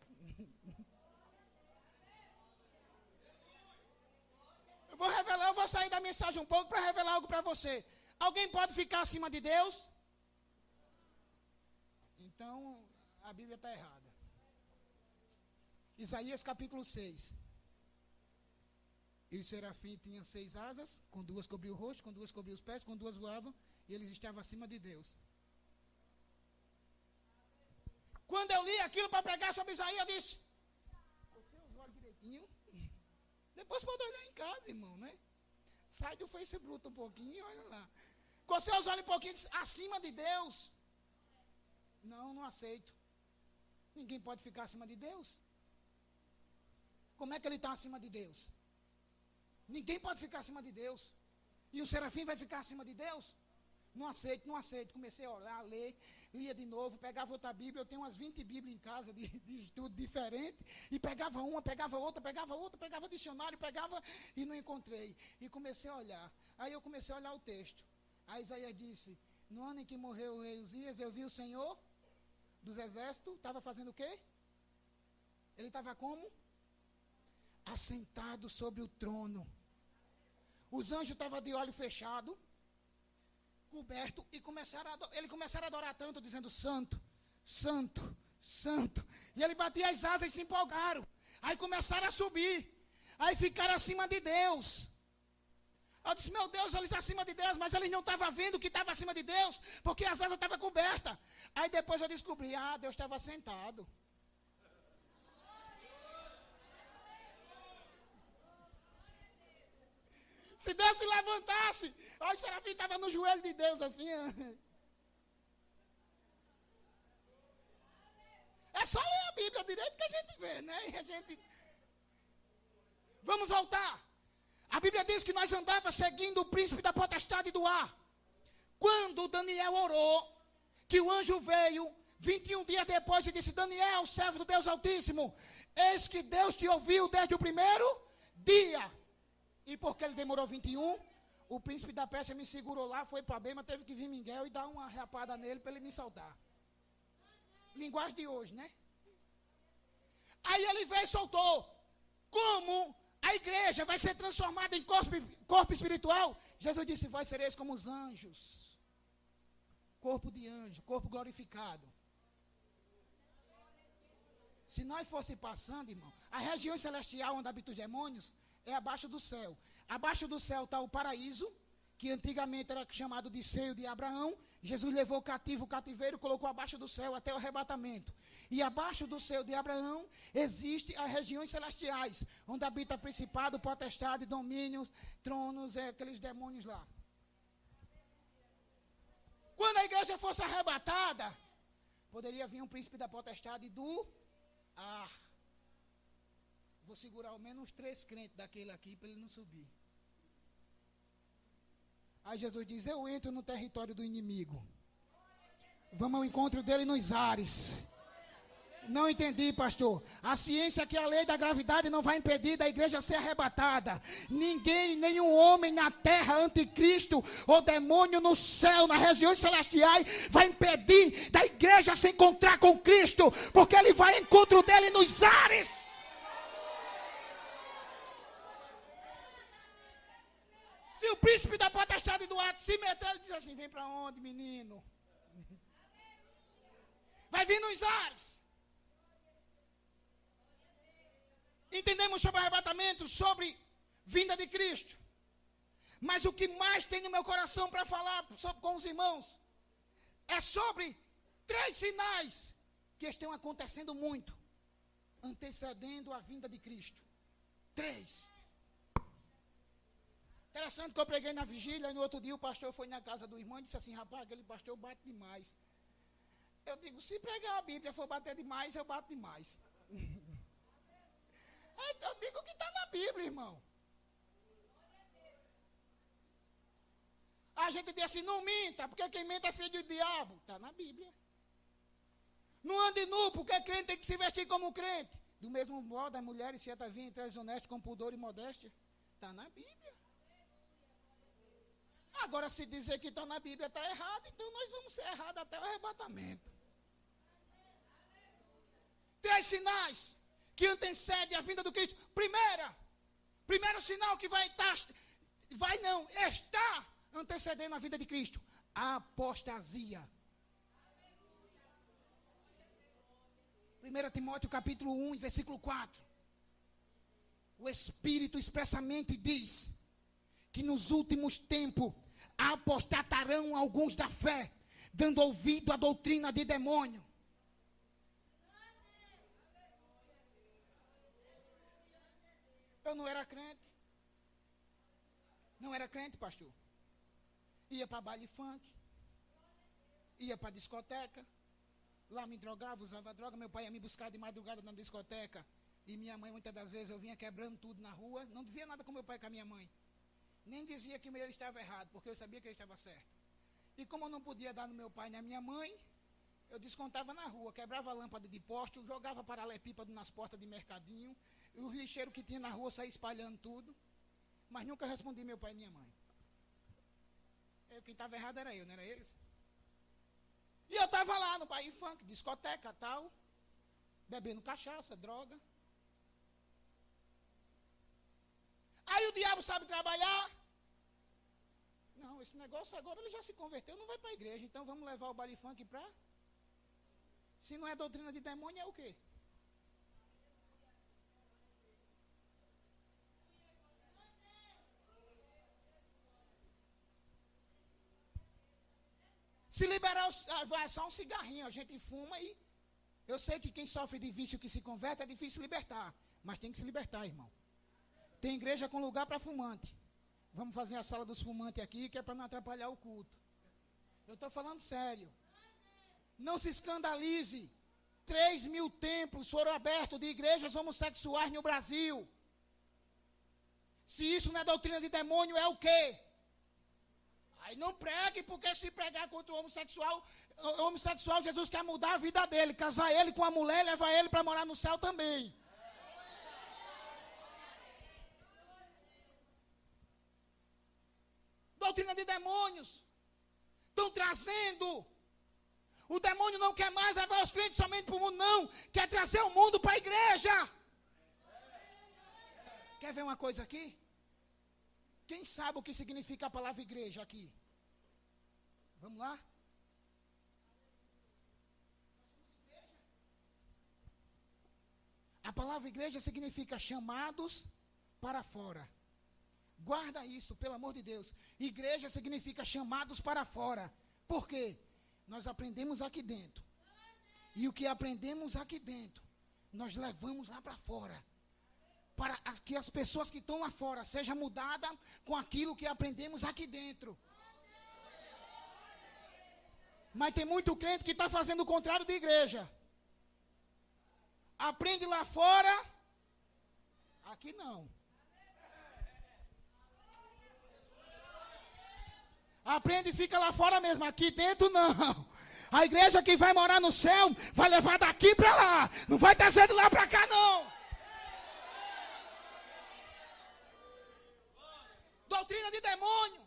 Eu vou sair da mensagem um pouco para revelar algo para você. Alguém pode ficar acima de Deus? Então, a Bíblia está errada. Isaías capítulo 6. E o serafim tinha 6 asas, com 2 cobriu o rosto, com 2 cobriu os pés, com 2 voavam, e eles estavam acima de Deus. Quando eu li aquilo para pregar sobre Isaías, eu disse, você os olhos direitinho. Depois pode olhar em casa, irmão, né? Sai do Facebook um pouquinho e olha lá. Você os olhos um pouquinho acima de Deus. Não, não aceito. Ninguém pode ficar acima de Deus. Como é que ele está acima de Deus? Ninguém pode ficar acima de Deus. E o serafim vai ficar acima de Deus? Não aceito, não aceito. Comecei a orar, a ler, lia de novo, pegava outra Bíblia. Eu tenho umas 20 Bíblias em casa de estudo diferente. E pegava uma, pegava outra, pegava dicionário, pegava e não encontrei. E comecei a olhar. Aí eu comecei a olhar o texto. Aí Isaías disse, no ano em que morreu o rei Uzias, eu vi o Senhor dos exércitos, estava fazendo o quê? Ele estava como? Assentado sobre o trono. Os anjos estavam de olho fechado, coberto, e ele começaram a adorar tanto, dizendo, santo, santo, santo. E ele batia as asas e se empolgaram. Aí começaram a subir. Aí ficaram acima de Deus. Eu disse, meu Deus, eles acima de Deus, mas eles não estavam vendo que estava acima de Deus, porque as asas estavam cobertas. Aí depois eu descobri, Deus estava sentado. Se Deus se levantasse, o serafim estava no joelho de Deus assim. É só ler a Bíblia direito que a gente vê, né? Vamos voltar. A Bíblia diz que nós andávamos seguindo o príncipe da potestade do ar. Quando Daniel orou, que o anjo veio, 21 dias depois, e disse, Daniel, servo do Deus Altíssimo, eis que Deus te ouviu desde o primeiro dia. E porque ele demorou 21, o príncipe da Pérsia me segurou lá, foi para Bema, teve que vir Miguel e dar uma rapada nele para ele me soltar. Linguagem de hoje, né? Aí ele veio e soltou. Como a igreja vai ser transformada em corpo espiritual? Jesus disse, vós sereis como os anjos. Corpo de anjo, corpo glorificado. Se nós fosse passando, irmão, a região celestial onde habitam os demônios é abaixo do céu. Abaixo do céu está o paraíso, que antigamente era chamado de seio de Abraão. Jesus levou o cativo, o cativeiro, colocou abaixo do céu até o arrebatamento. E abaixo do seio de Abraão existe as regiões celestiais, onde habita principado, potestade, domínios, tronos, aqueles demônios lá. Quando a igreja fosse arrebatada, poderia vir um príncipe da potestade do ar. Vou segurar ao menos uns 3 crentes daquele aqui para ele não subir. Aí Jesus diz, eu entro no território do inimigo. Vamos ao encontro dele nos ares. Não entendi, pastor. A ciência que a lei da gravidade não vai impedir da igreja ser arrebatada. Ninguém, nenhum homem na terra, anticristo ou demônio no céu, nas regiões celestiais, vai impedir da igreja se encontrar com Cristo, porque ele vai ao encontro dele nos ares. Se o príncipe da potestade do ar se meter, ele diz assim, vem para onde, menino? Vai vir nos ares. Entendemos sobre arrebatamento, sobre vinda de Cristo. Mas o que mais tem no meu coração para falar com os irmãos é sobre 3 sinais que estão acontecendo muito, antecedendo a vinda de Cristo. 3. Interessante que eu preguei na vigília, e no outro dia o pastor foi na casa do irmão e disse assim, rapaz, aquele pastor bate demais. Eu digo, se pregar a Bíblia for bater demais, eu bato demais. Eu digo que está na Bíblia, irmão. A gente diz assim, não minta, porque quem mente é filho do diabo. Está na Bíblia. Não ande nu, porque crente tem que se vestir como crente. Do mesmo modo, as mulheres se ataviem entre as honestas com pudor e modéstia. Está na Bíblia. Agora, se dizer que está na Bíblia está errado, então nós vamos ser errados até o arrebatamento. 3 sinais que antecedem a vinda do Cristo. Primeiro sinal que está antecedendo a vinda de Cristo. A apostasia. 1 Timóteo capítulo 1, versículo 4. O Espírito expressamente diz que nos últimos tempos apostatarão alguns da fé, dando ouvido à doutrina de demônio. Eu não era crente. Não era crente, pastor. Ia para baile funk. Ia para discoteca. Lá me drogava, usava droga. Meu pai ia me buscar de madrugada na discoteca. E minha mãe, muitas das vezes, eu vinha quebrando tudo na rua. Não dizia nada com meu pai e com a minha mãe. Nem dizia que ele estava errado, porque eu sabia que ele estava certo. E como eu não podia dar no meu pai e na minha mãe, eu descontava na rua, quebrava a lâmpada de poste, jogava paralelepípedo nas portas de mercadinho, e os lixeiros que tinha na rua saía espalhando tudo, mas nunca respondi meu pai e minha mãe. Quem estava errado era eu, não era eles? E eu estava lá no baile funk, discoteca tal, bebendo cachaça, droga. Aí o diabo sabe trabalhar. Não, esse negócio agora ele já se converteu, não vai para a igreja, então vamos levar o baile funk para... Se não é doutrina de demônio, é o quê? Se liberar vai só um cigarrinho, a gente fuma e... Eu sei que quem sofre de vício que se converte é difícil libertar, mas tem que se libertar, irmão. Tem igreja com lugar para fumante. Vamos fazer a sala dos fumantes aqui, que é para não atrapalhar o culto. Eu estou falando sério. Não se escandalize. 3.000 templos foram abertos de igrejas homossexuais no Brasil. Se isso não é doutrina de demônio, é o quê? Aí não pregue, porque se pregar contra o homossexual, Jesus quer mudar a vida dele, casar ele com a mulher, levar ele para morar no céu também. Doutrina de demônios. Estão trazendo. O demônio não quer mais levar os crentes somente para o mundo, não. Quer trazer o mundo para a igreja. Quer ver uma coisa aqui? Quem sabe o que significa a palavra igreja aqui? Vamos lá? A palavra igreja significa chamados para fora. Guarda isso, pelo amor de Deus. Igreja significa chamados para fora. Por quê? Nós aprendemos aqui dentro. E o que aprendemos aqui dentro, nós levamos lá para fora. Para que as pessoas que estão lá fora sejam mudadas com aquilo que aprendemos aqui dentro. Mas tem muito crente que está fazendo o contrário da igreja. Aprende lá fora, aqui não. Aprende e fica lá fora mesmo, aqui dentro não. A igreja que vai morar no céu vai levar daqui para lá, não vai trazer de lá para cá não. Doutrina de demônio.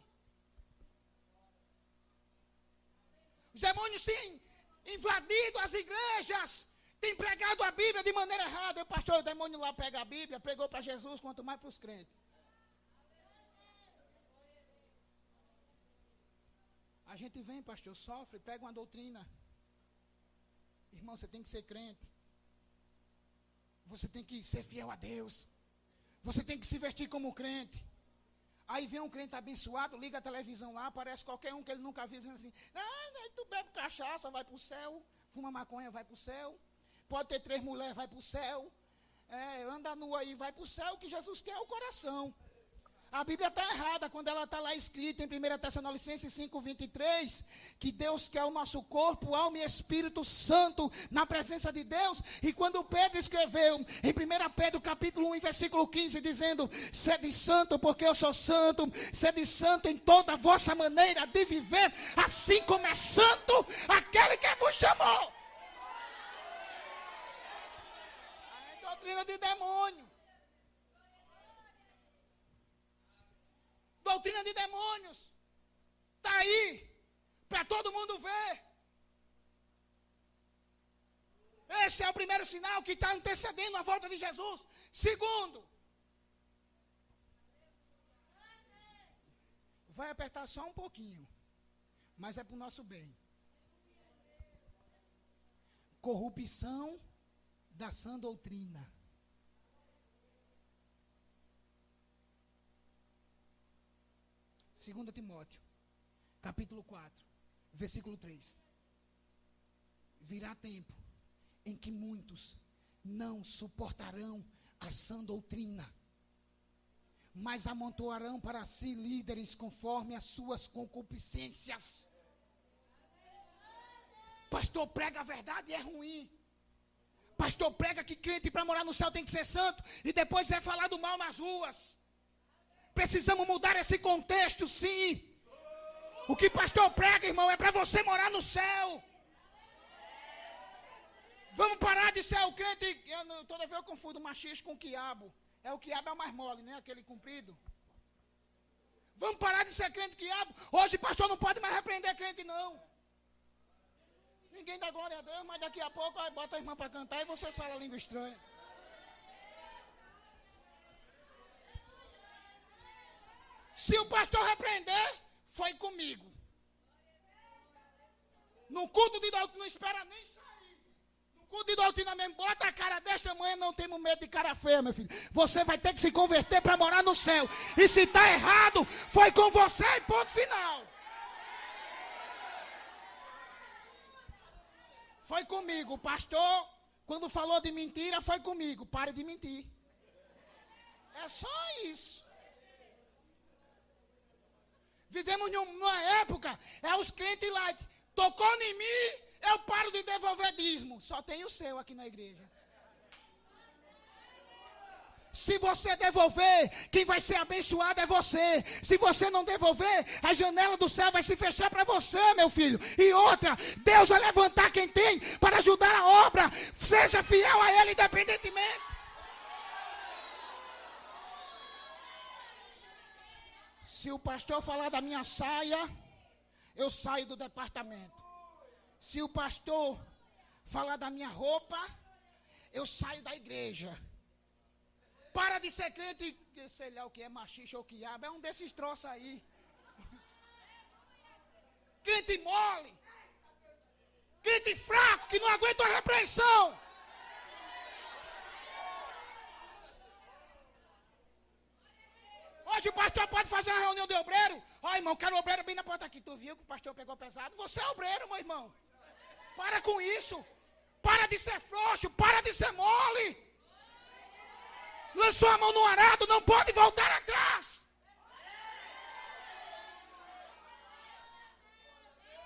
Os demônios têm invadido as igrejas, têm pregado a Bíblia de maneira errada. O pastor, o demônio lá pega a Bíblia, pregou para Jesus, quanto mais para os crentes. A gente vem, pastor, sofre, prega uma doutrina. Irmão, você tem que ser crente. Você tem que ser fiel a Deus. Você tem que se vestir como crente. Aí vem um crente abençoado, liga a televisão lá, aparece qualquer um que ele nunca viu, dizendo assim, tu bebe cachaça, vai para o céu, fuma maconha, vai para o céu, pode ter 3 mulheres, vai para o céu, anda nu aí, vai para o céu, que Jesus quer é o coração. A Bíblia está errada quando ela está lá escrita em 1 Tessalonicenses 5:23, que Deus quer o nosso corpo, alma e Espírito Santo na presença de Deus. E quando Pedro escreveu em 1 Pedro capítulo 1, versículo 15, dizendo, sede santo porque eu sou santo, sede santo em toda a vossa maneira de viver, assim como é santo aquele que vos chamou. É doutrina de demônio. Doutrina de demônios. Está aí. Para todo mundo ver. Esse é o primeiro sinal que está antecedendo a volta de Jesus. Segundo. Vai apertar só um pouquinho. Mas é para o nosso bem. Corrupção da sã doutrina. 2 Timóteo, capítulo 4, versículo 3. Virá tempo em que muitos não suportarão a sã doutrina, mas amontoarão para si líderes conforme as suas concupiscências. Pastor prega a verdade e é ruim. Pastor prega que crente para morar no céu tem que ser santo e depois é falar do mal nas ruas. Precisamos mudar esse contexto, sim. O que pastor prega, irmão, é para você morar no céu. Vamos parar de ser o crente. Toda vez eu confundo machista com quiabo. O quiabo é o mais mole, né? Aquele comprido. Vamos parar de ser crente quiabo. Hoje pastor não pode mais repreender crente, não. Ninguém dá glória a Deus, mas daqui a pouco aí bota a irmã para cantar e você fala língua estranha. Se o pastor repreender, foi comigo. No culto de doutrina, não espera nem sair. No culto de doutrina mesmo, bota a cara desta tamanho, não temos medo de cara feia, meu filho. Você vai ter que se converter para morar no céu. E se está errado, foi com você e ponto final. Foi comigo. O pastor, quando falou de mentira, foi comigo. Pare de mentir. É só isso. Vivemos numa época, os crentes light. Tocou em mim, eu paro de devolver dízimo. Só tem o seu aqui na igreja. Se você devolver, quem vai ser abençoado é você. Se você não devolver, a janela do céu vai se fechar para você, meu filho. E outra, Deus vai levantar quem tem para ajudar a obra. Seja fiel a Ele independentemente. Se o pastor falar da minha saia, eu saio do departamento. Se o pastor falar da minha roupa, eu saio da igreja. Para de ser crente, sei lá o que é machista ou quiabo, é um desses troços aí. Crente mole. Crente fraco, que não aguenta a repreensão. Hoje o pastor pode fazer uma reunião de obreiro. Ó, irmão, quero obreiro bem na porta aqui. Tu viu que o pastor pegou pesado? Você é obreiro, meu irmão. Para com isso. Para de ser frouxo, para de ser mole. Lançou a mão no arado, não pode voltar atrás.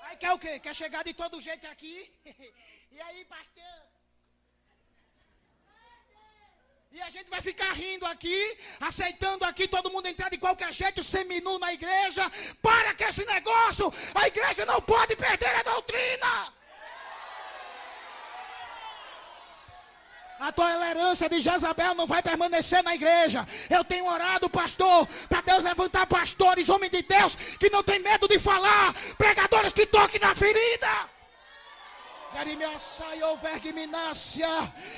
Aí quer o quê? Quer chegar de todo jeito aqui? E aí, pastor? E a gente vai ficar rindo aqui, aceitando aqui todo mundo entrar de qualquer jeito, seminu na igreja. Para com esse negócio. A igreja não pode perder a doutrina. A tolerância de Jezabel não vai permanecer na igreja. Eu tenho orado, pastor, para Deus levantar pastores, homens de Deus, que não tem medo de falar, pregadores que toquem na ferida.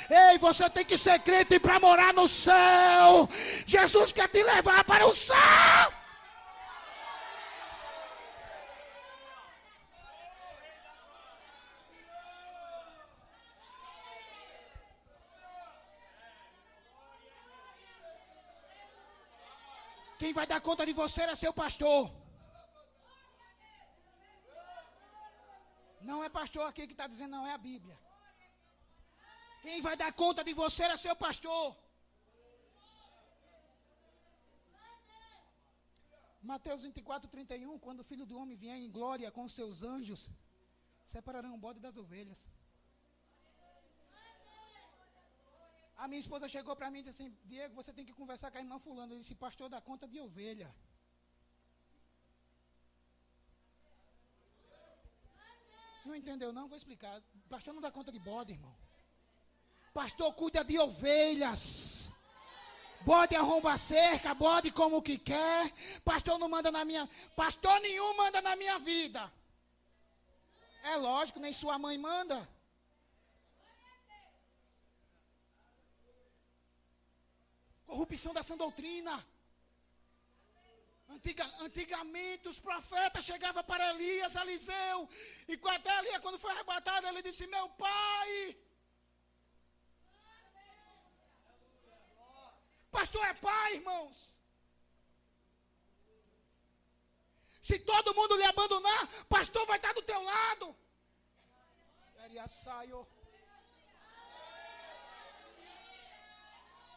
Ei, você tem que ser crente para morar no céu. Jesus quer te levar para o céu. Quem vai dar conta de você é seu pastor. Não é pastor aqui que está dizendo, não, é a Bíblia. Quem vai dar conta de você é seu pastor. Mateus 24:31, quando o Filho do Homem vier em glória com seus anjos, separarão o bode das ovelhas. A minha esposa chegou para mim e disse assim, Diego, você tem que conversar com a irmã fulana. Eu disse, pastor, dá conta de ovelha. Não entendeu não? Vou explicar. Pastor não dá conta de bode, irmão. Pastor cuida de ovelhas. Bode arromba a cerca, bode como o que quer. Pastor não manda na minha... Pastor nenhum manda na minha vida. É lógico, nem sua mãe manda. Corrupção dessa doutrina. Antigamente os profetas chegavam para Elias, Eliseu, e até Elias, quando foi arrebatado, ele disse, meu pai. Pastor é pai, irmãos. Se todo mundo lhe abandonar, pastor vai estar do teu lado.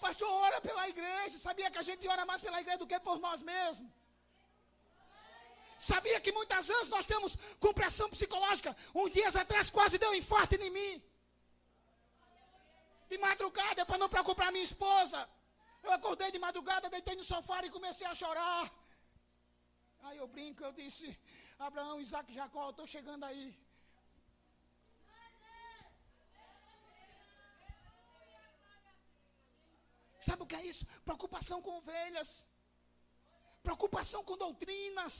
Pastor, ora pela igreja. Sabia que a gente ora mais pela igreja do que por nós mesmos? Sabia que muitas vezes nós temos com pressão psicológica? Uns dias atrás quase deu um infarto em mim. De madrugada, para não preocupar minha esposa. Eu acordei de madrugada, deitei no sofá e comecei a chorar. Aí eu brinco, eu disse, Abraão, Isaac, Jacó, eu estou chegando aí. Sabe o que é isso? Preocupação com ovelhas. Preocupação com doutrinas.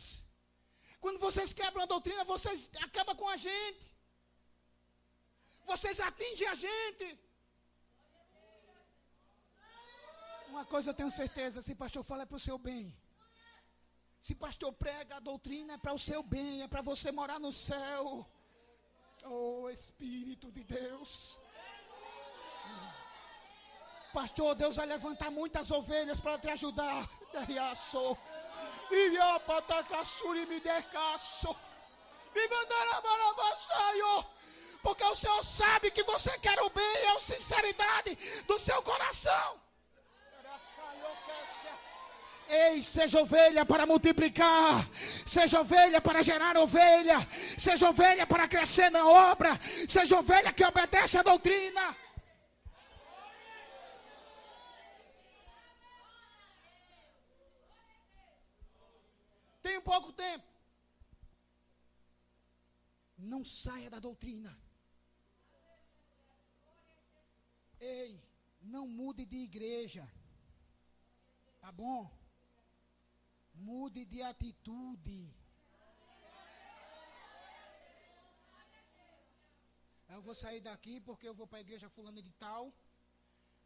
Quando vocês quebram a doutrina, vocês acabam com a gente. Vocês atingem a gente. Uma coisa eu tenho certeza, se pastor fala é para o seu bem. Se pastor prega a doutrina é para o seu bem, é para você morar no céu. Oh, Espírito de Deus. Pastor, Deus vai levantar muitas ovelhas para te ajudar. Porque o Senhor sabe que você quer o bem, é a sinceridade do seu coração. Ei, seja ovelha para multiplicar, seja ovelha para gerar ovelha, seja ovelha para crescer na obra, seja ovelha que obedece à doutrina. Tem pouco tempo. Não saia da doutrina. Ei, não mude de igreja. Tá bom? Mude de atitude. Eu vou sair daqui porque eu vou para a igreja fulana de tal.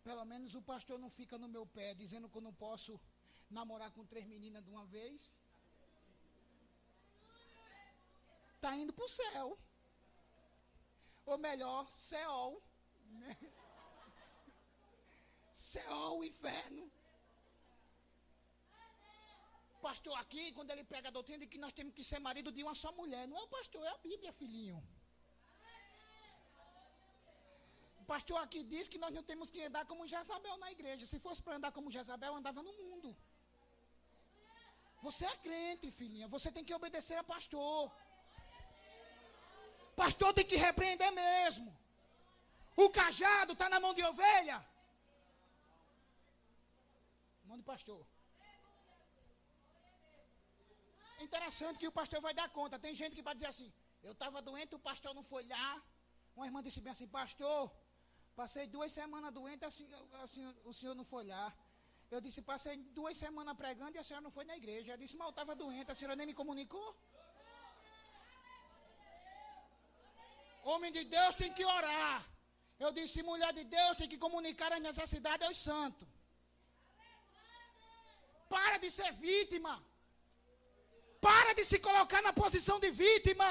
Pelo menos o pastor não fica no meu pé dizendo que eu não posso namorar com 3 meninas de uma vez. Está indo para o céu. Ou melhor, Seol. Seol, inferno. O pastor aqui, quando ele prega a doutrina de que nós temos que ser marido de uma só mulher. Não é o pastor, é a Bíblia, filhinho. O pastor aqui diz que nós não temos que andar como Jezabel na igreja. Se fosse para andar como Jezabel, eu andava no mundo. Você é crente, filhinha. Você tem que obedecer a pastor. Pastor tem que repreender mesmo. O cajado está na mão de ovelha. Mão de pastor. Interessante que o pastor vai dar conta. Tem gente que vai dizer assim, eu estava doente, o pastor não foi lá. Uma irmã disse bem assim, pastor, passei 2 semanas doente, assim o senhor não foi lá. Eu disse, passei 2 semanas pregando e a senhora não foi na igreja. Eu disse, mas eu estava doente, a senhora nem me comunicou. Homem de Deus tem que orar. Eu disse, mulher de Deus tem que comunicar a necessidade aos santos. Para de ser vítima. Para de se colocar na posição de vítima.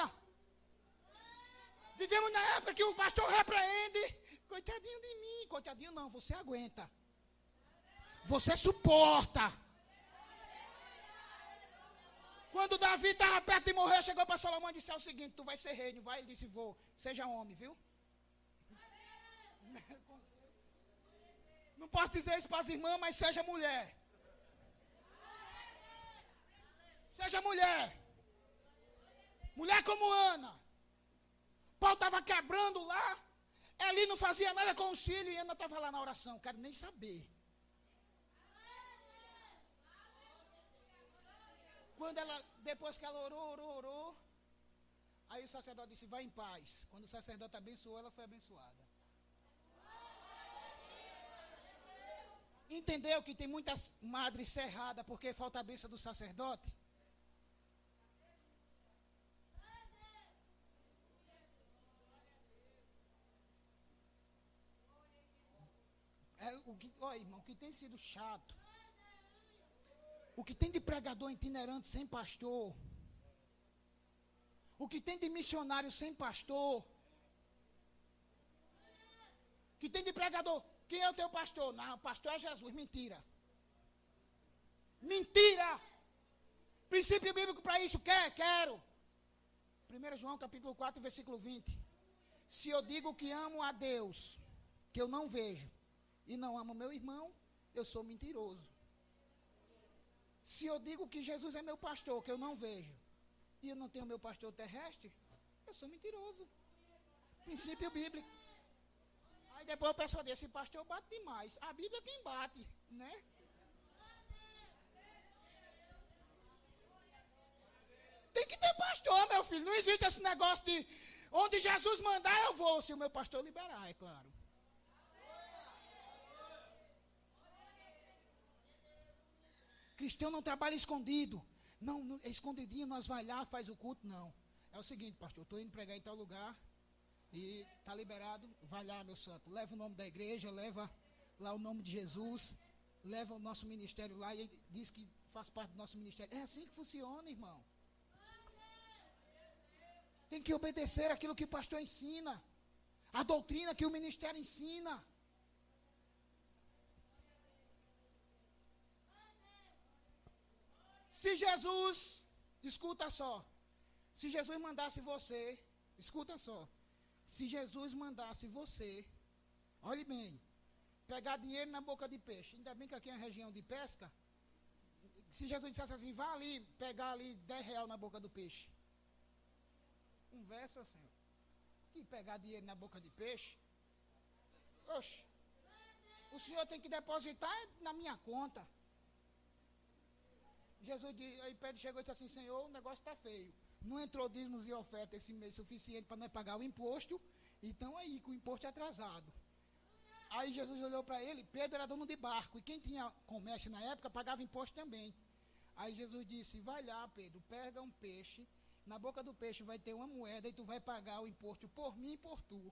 Vivemos na época que o pastor repreende. Coitadinho de mim. Coitadinho não, você aguenta. Você suporta. Quando Davi estava perto de morrer, chegou para Salomão e disse o seguinte, tu vai ser rei, não vai? Ele disse, vou. Seja homem, viu? Não posso dizer isso para as irmãs, mas seja mulher. Seja mulher. Mulher como Ana. Paulo estava quebrando lá. Eli não fazia nada com os filhos e Ana estava lá na oração. Quero nem saber. Quando ela, depois que ela orou. Aí o sacerdote disse, vai em paz. Quando o sacerdote abençoou, ela foi abençoada. Entendeu que tem muitas madres cerradas porque falta a bênção do sacerdote? Irmão, o que tem sido chato, o que tem de pregador itinerante sem pastor, o que tem de missionário sem pastor, o que tem de pregador, quem é o teu pastor? Não, o pastor é Jesus, mentira. Mentira! Princípio bíblico para isso, quero. 1 João capítulo 4, versículo 20. Se eu digo que amo a Deus, que eu não vejo, e não amo meu irmão, eu sou mentiroso. Se eu digo que Jesus é meu pastor, que eu não vejo, e eu não tenho meu pastor terrestre, eu sou mentiroso. Princípio bíblico. Aí depois a pessoa diz, esse pastor bate demais. A Bíblia é quem bate, né? Tem que ter pastor, meu filho. Não existe esse negócio de onde Jesus mandar eu vou, se o meu pastor liberar, é claro. Cristão não trabalha escondido. Não, é escondidinho, nós vai lá, faz o culto, não. É o seguinte, pastor, estou indo pregar em tal lugar e está liberado, vai lá, meu santo. Leva o nome da igreja, leva lá o nome de Jesus, leva o nosso ministério lá e ele diz que faz parte do nosso ministério. É assim que funciona, irmão. Tem que obedecer aquilo que o pastor ensina, a doutrina que o ministério ensina. Se Jesus, escuta só, se Jesus mandasse você, escuta só, se Jesus mandasse você, olhe bem, pegar dinheiro na boca de peixe, ainda bem que aqui é uma região de pesca, se Jesus dissesse assim, vá ali, pegar ali R$10 na boca do peixe, conversa, Senhor, e pegar dinheiro na boca de peixe, oxe, o Senhor tem que depositar na minha conta. Jesus aí Pedro chegou e disse assim, Senhor, o negócio está feio. Não entrou dízimos e oferta esse mês suficiente para nós pagar o imposto, então aí, com o imposto atrasado. Aí Jesus olhou para ele, Pedro era dono de barco, e quem tinha comércio na época pagava imposto também. Aí Jesus disse, vai lá, Pedro, pega um peixe, na boca do peixe vai ter uma moeda e tu vai pagar o imposto por mim e por tu.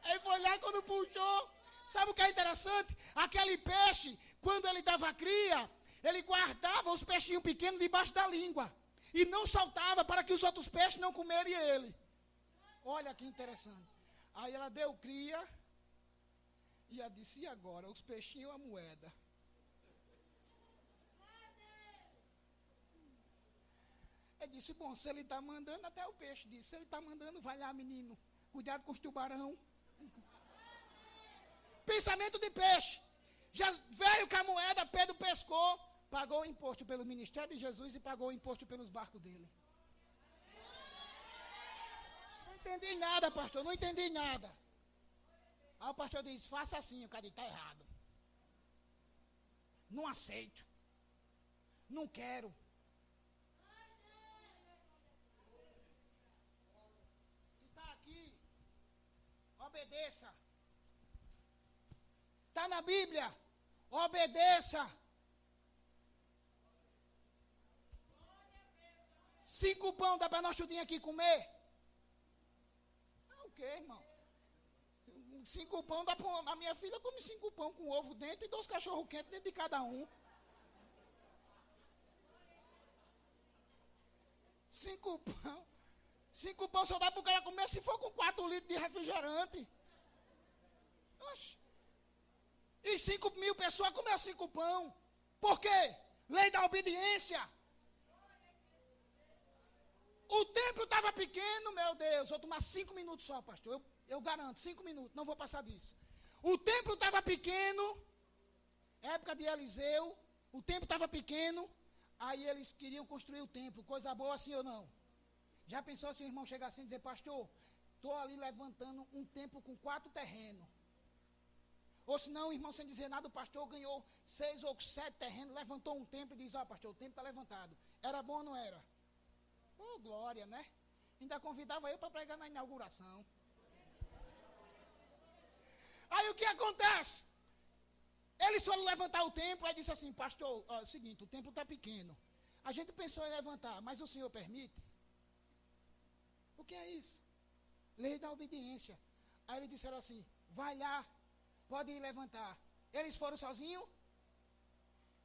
Aí foi lá quando puxou. Sabe o que é interessante? Aquele peixe, quando ele dava cria, ele guardava os peixinhos pequenos debaixo da língua. E não soltava para que os outros peixes não comerem ele. Olha que interessante. Aí ela deu cria. E ela disse, e agora? Os peixinhos ou a moeda? Ele disse, bom, se ele está mandando, até o peixe disse, se ele está mandando, vai lá, menino. Cuidado com os tubarão. Pensamento de peixe. Já veio com a moeda, Pedro pescou, pagou o imposto pelo ministério de Jesus e pagou o imposto pelos barcos dele. Não entendi nada, pastor, não entendi nada. Aí o pastor diz, faça assim, o cara está errado. Não aceito. Não quero. Se está aqui, obedeça. Está na Bíblia, obedeça. 5 pão dá para nós tudinho aqui comer? O que, irmão? 5 pão dá para... A minha filha come 5 pão com ovo dentro e 2 cachorros quentes dentro de cada um. 5 pão. 5 pão só dá para o cara comer se for com 4 litros de refrigerante. Oxe. E 5.000 pessoas comeram 5 pão. Por quê? Lei da obediência. O templo estava pequeno, meu Deus. Vou tomar 5 minutos só, pastor. Eu garanto, 5 minutos, não vou passar disso. O templo estava pequeno. Época de Eliseu. O templo estava pequeno. Aí eles queriam construir o templo. Coisa boa assim ou não? Já pensou se o irmão chegar assim e dizer, pastor, estou ali levantando um templo com 4 terrenos. Ou se não, o irmão sem dizer nada, o pastor ganhou 6 ou 7 terrenos, levantou um templo e diz, pastor, o templo está levantado. Era bom ou não era? Oh, glória, né? Ainda convidava eu para pregar na inauguração. Aí o que acontece? Eles foram levantar o templo, aí disse assim, pastor, é o seguinte, o templo está pequeno. A gente pensou em levantar, mas o senhor permite? O que é isso? Lei da obediência. Aí eles disseram assim, vai lá, pode ir levantar. Eles foram sozinhos?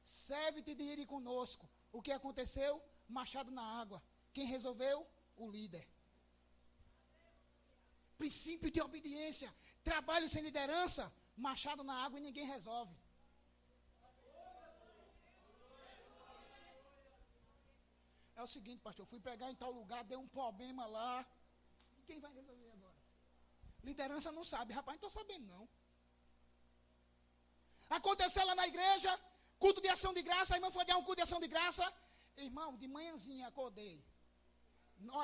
Serve-te de ir conosco. O que aconteceu? Machado na água. Quem resolveu? O líder. Princípio de obediência. Trabalho sem liderança. Machado na água e ninguém resolve. É o seguinte, pastor. Fui pregar em tal lugar, deu um problema lá. Quem vai resolver agora? Liderança não sabe. Rapaz, não estou sabendo não. Aconteceu lá na igreja, culto de ação de graça, a irmã foi dar um culto de ação de graça. Irmão, de manhãzinha acordei.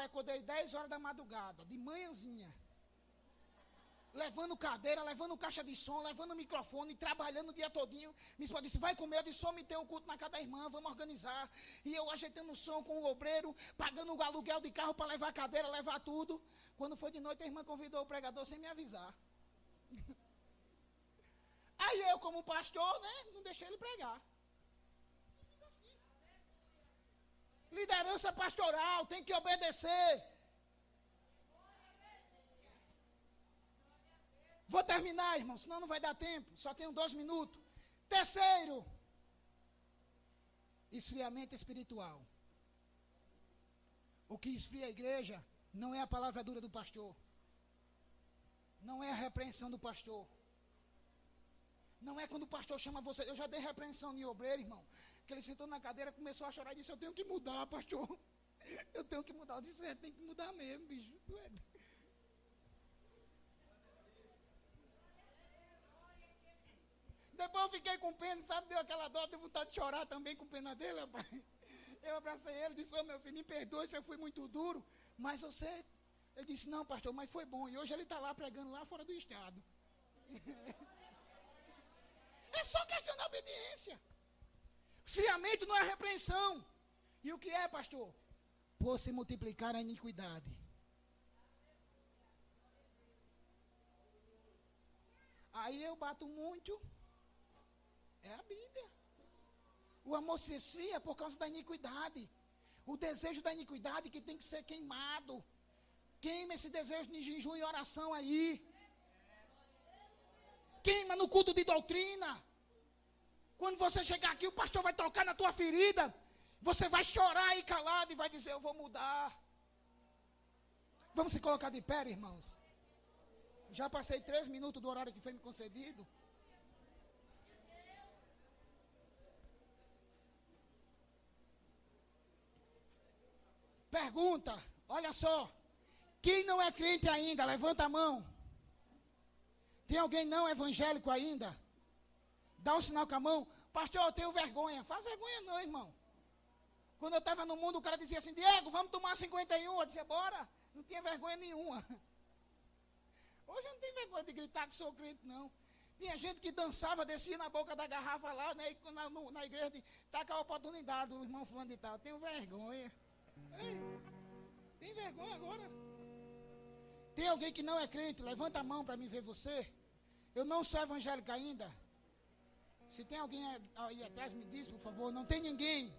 Acordei 10 horas da madrugada, de manhãzinha. Levando cadeira, levando caixa de som, levando microfone, trabalhando o dia todinho. Minha esposa disse, vai comer, eu disse, só me tem um culto na casa da irmã, vamos organizar. E eu ajeitando o som com o obreiro, pagando o aluguel de carro para levar cadeira, levar tudo. Quando foi de noite, a irmã convidou o pregador sem me avisar. Aí eu, como pastor, né, não deixei ele pregar. Liderança pastoral, tem que obedecer. Vou terminar, irmão, senão não vai dar tempo. Só tenho 2 minutos. Terceiro, esfriamento espiritual. O que esfria a igreja não é a palavra dura do pastor. Não é a repreensão do pastor. Não é quando o pastor chama você. Eu já dei repreensão em obreiro, irmão. Que ele sentou na cadeira, começou a chorar e disse, eu tenho que mudar, pastor. Eu tenho que mudar. Eu disse, tem que mudar mesmo, bicho. Depois eu fiquei com pena, sabe? Deu aquela dó, deu vontade de chorar também com pena dele, rapaz. Eu abracei ele, disse, meu filho, me perdoe se eu fui muito duro, mas eu sei. Ele disse, não, pastor, mas foi bom. E hoje ele está lá pregando lá fora do estado. É só questão da obediência. Esfriamento não é repreensão. E o que é, pastor? Por se multiplicar a iniquidade. Aí eu bato muito. É a Bíblia. O amor se esfria por causa da iniquidade. O desejo da iniquidade que tem que ser queimado. Queima esse desejo de jejum e oração aí. Queima no culto de doutrina. Quando você chegar aqui, o pastor vai tocar na tua ferida. Você vai chorar aí calado e vai dizer, eu vou mudar. Vamos se colocar de pé, irmãos. Já passei 3 minutos do horário que foi me concedido. Pergunta, olha só. Quem não é crente ainda, levanta a mão. Tem alguém não evangélico ainda? Dá um sinal com a mão. Pastor, eu tenho vergonha. Faz vergonha não, irmão. Quando eu estava no mundo, o cara dizia assim, Diego, vamos tomar 51. Eu dizia, bora. Não tinha vergonha nenhuma. Hoje eu não tenho vergonha de gritar que sou crente, não. Tinha gente que dançava, descia na boca da garrafa lá, né, e na igreja, tá com a oportunidade, o irmão fulano de tal. Eu tenho vergonha. Ei, tem vergonha agora? Tem alguém que não é crente? Levanta a mão para mim ver você. Eu não sou evangélico ainda. Se tem alguém aí atrás, me diz, por favor. Não tem ninguém.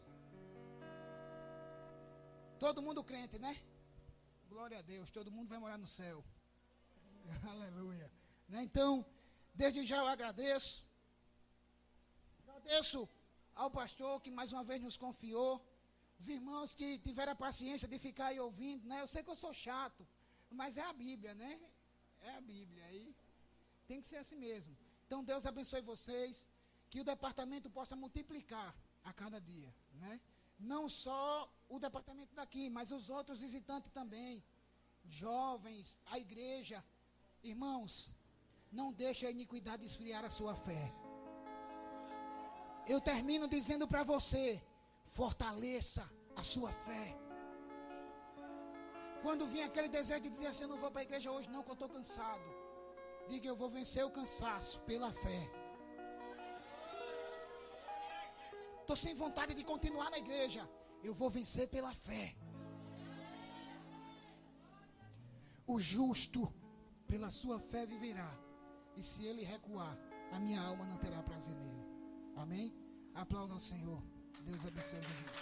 Todo mundo crente, né? Glória a Deus, todo mundo vai morar no céu. Aleluia. Né? Então, desde já eu agradeço. Agradeço ao pastor que mais uma vez nos confiou. Os irmãos que tiveram a paciência de ficar aí ouvindo, né? Eu sei que eu sou chato, mas é a Bíblia, né? É a Bíblia. Aí tem que ser assim mesmo. Então, Deus abençoe vocês. Que o departamento possa multiplicar a cada dia, né? Não só o departamento daqui, mas os outros visitantes também. Jovens, a igreja. Irmãos, não deixe a iniquidade esfriar a sua fé. Eu termino dizendo para você, fortaleça a sua fé. Quando vir aquele desejo de dizer assim, eu não vou para a igreja hoje não, que eu estou cansado. Diga, eu vou vencer o cansaço pela fé. Estou sem vontade de continuar na igreja. Eu vou vencer pela fé. O justo, pela sua fé, viverá. E se ele recuar, a minha alma não terá prazer nele. Amém? Aplauda ao Senhor. Deus abençoe a gente.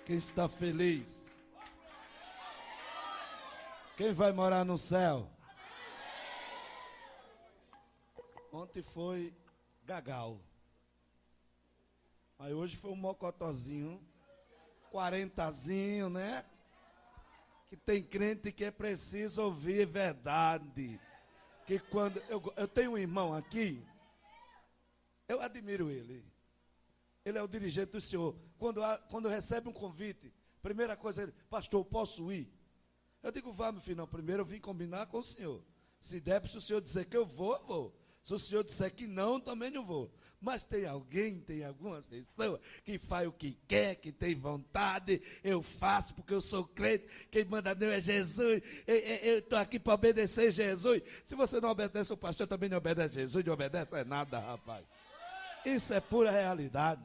Quem está feliz? Quem vai morar no céu? Ontem foi Gagal. Aí hoje foi um mocotozinho, 40zinho, né? Que tem crente que é preciso ouvir verdade. Que quando eu tenho um irmão aqui, eu admiro ele. ele é o dirigente do senhor. Quando recebe um convite, primeira coisa, ele, pastor, posso ir? Eu digo, vá, meu filho, não, primeiro eu vim combinar com o senhor. Se der, se o senhor dizer que eu vou. Se o senhor disser que não, também não vou. Mas tem algumas pessoas que faz o que quer, que tem vontade, eu faço porque eu sou crente, quem manda não é Jesus, eu estou aqui para obedecer Jesus. Se você não obedece o pastor, também não obedece Jesus, não obedece é nada, rapaz. Isso é pura realidade.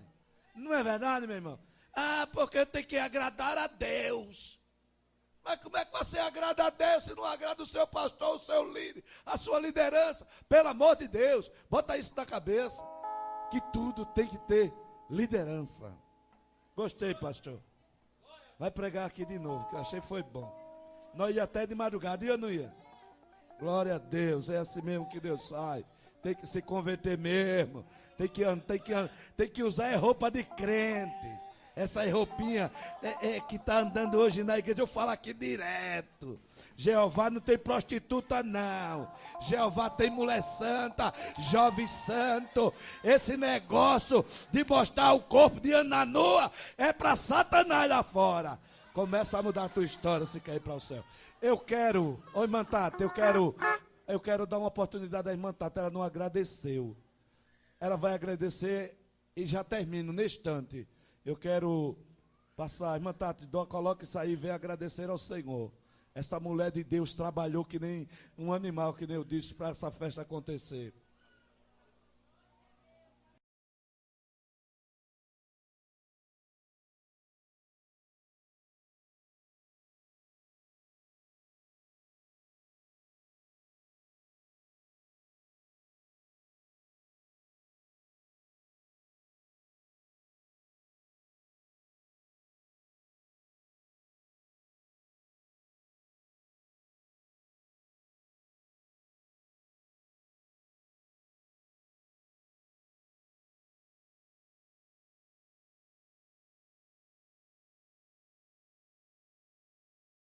Não é verdade, meu irmão? Ah, porque tem que agradar a Deus. Mas como é que você agrada a Deus se não agrada o seu pastor, o seu líder, a sua liderança? Pelo amor de Deus, bota isso na cabeça, que tudo tem que ter liderança. Gostei, pastor. Vai pregar aqui de novo, que eu achei que foi bom. Nós ia até de madrugada, ia ou não ia? Glória a Deus, é assim mesmo que Deus faz. Tem que se converter mesmo. Tem que usar roupa de crente. Essa roupinha que está andando hoje na igreja, eu falo aqui direto. Jeová não tem prostituta, não. Jeová tem mulher santa, jovem santo. Esse negócio de mostrar o corpo de Ana nua é para Satanás lá fora. Começa a mudar a tua história se quer ir para o céu. Ô irmã Tata, eu quero dar uma oportunidade à irmã Tata, ela não agradeceu. Ela vai agradecer e já termino neste instante. Eu quero passar, irmã Tati, coloca isso aí e vem agradecer ao Senhor. Essa mulher de Deus trabalhou que nem um animal, que nem eu disse, para essa festa acontecer.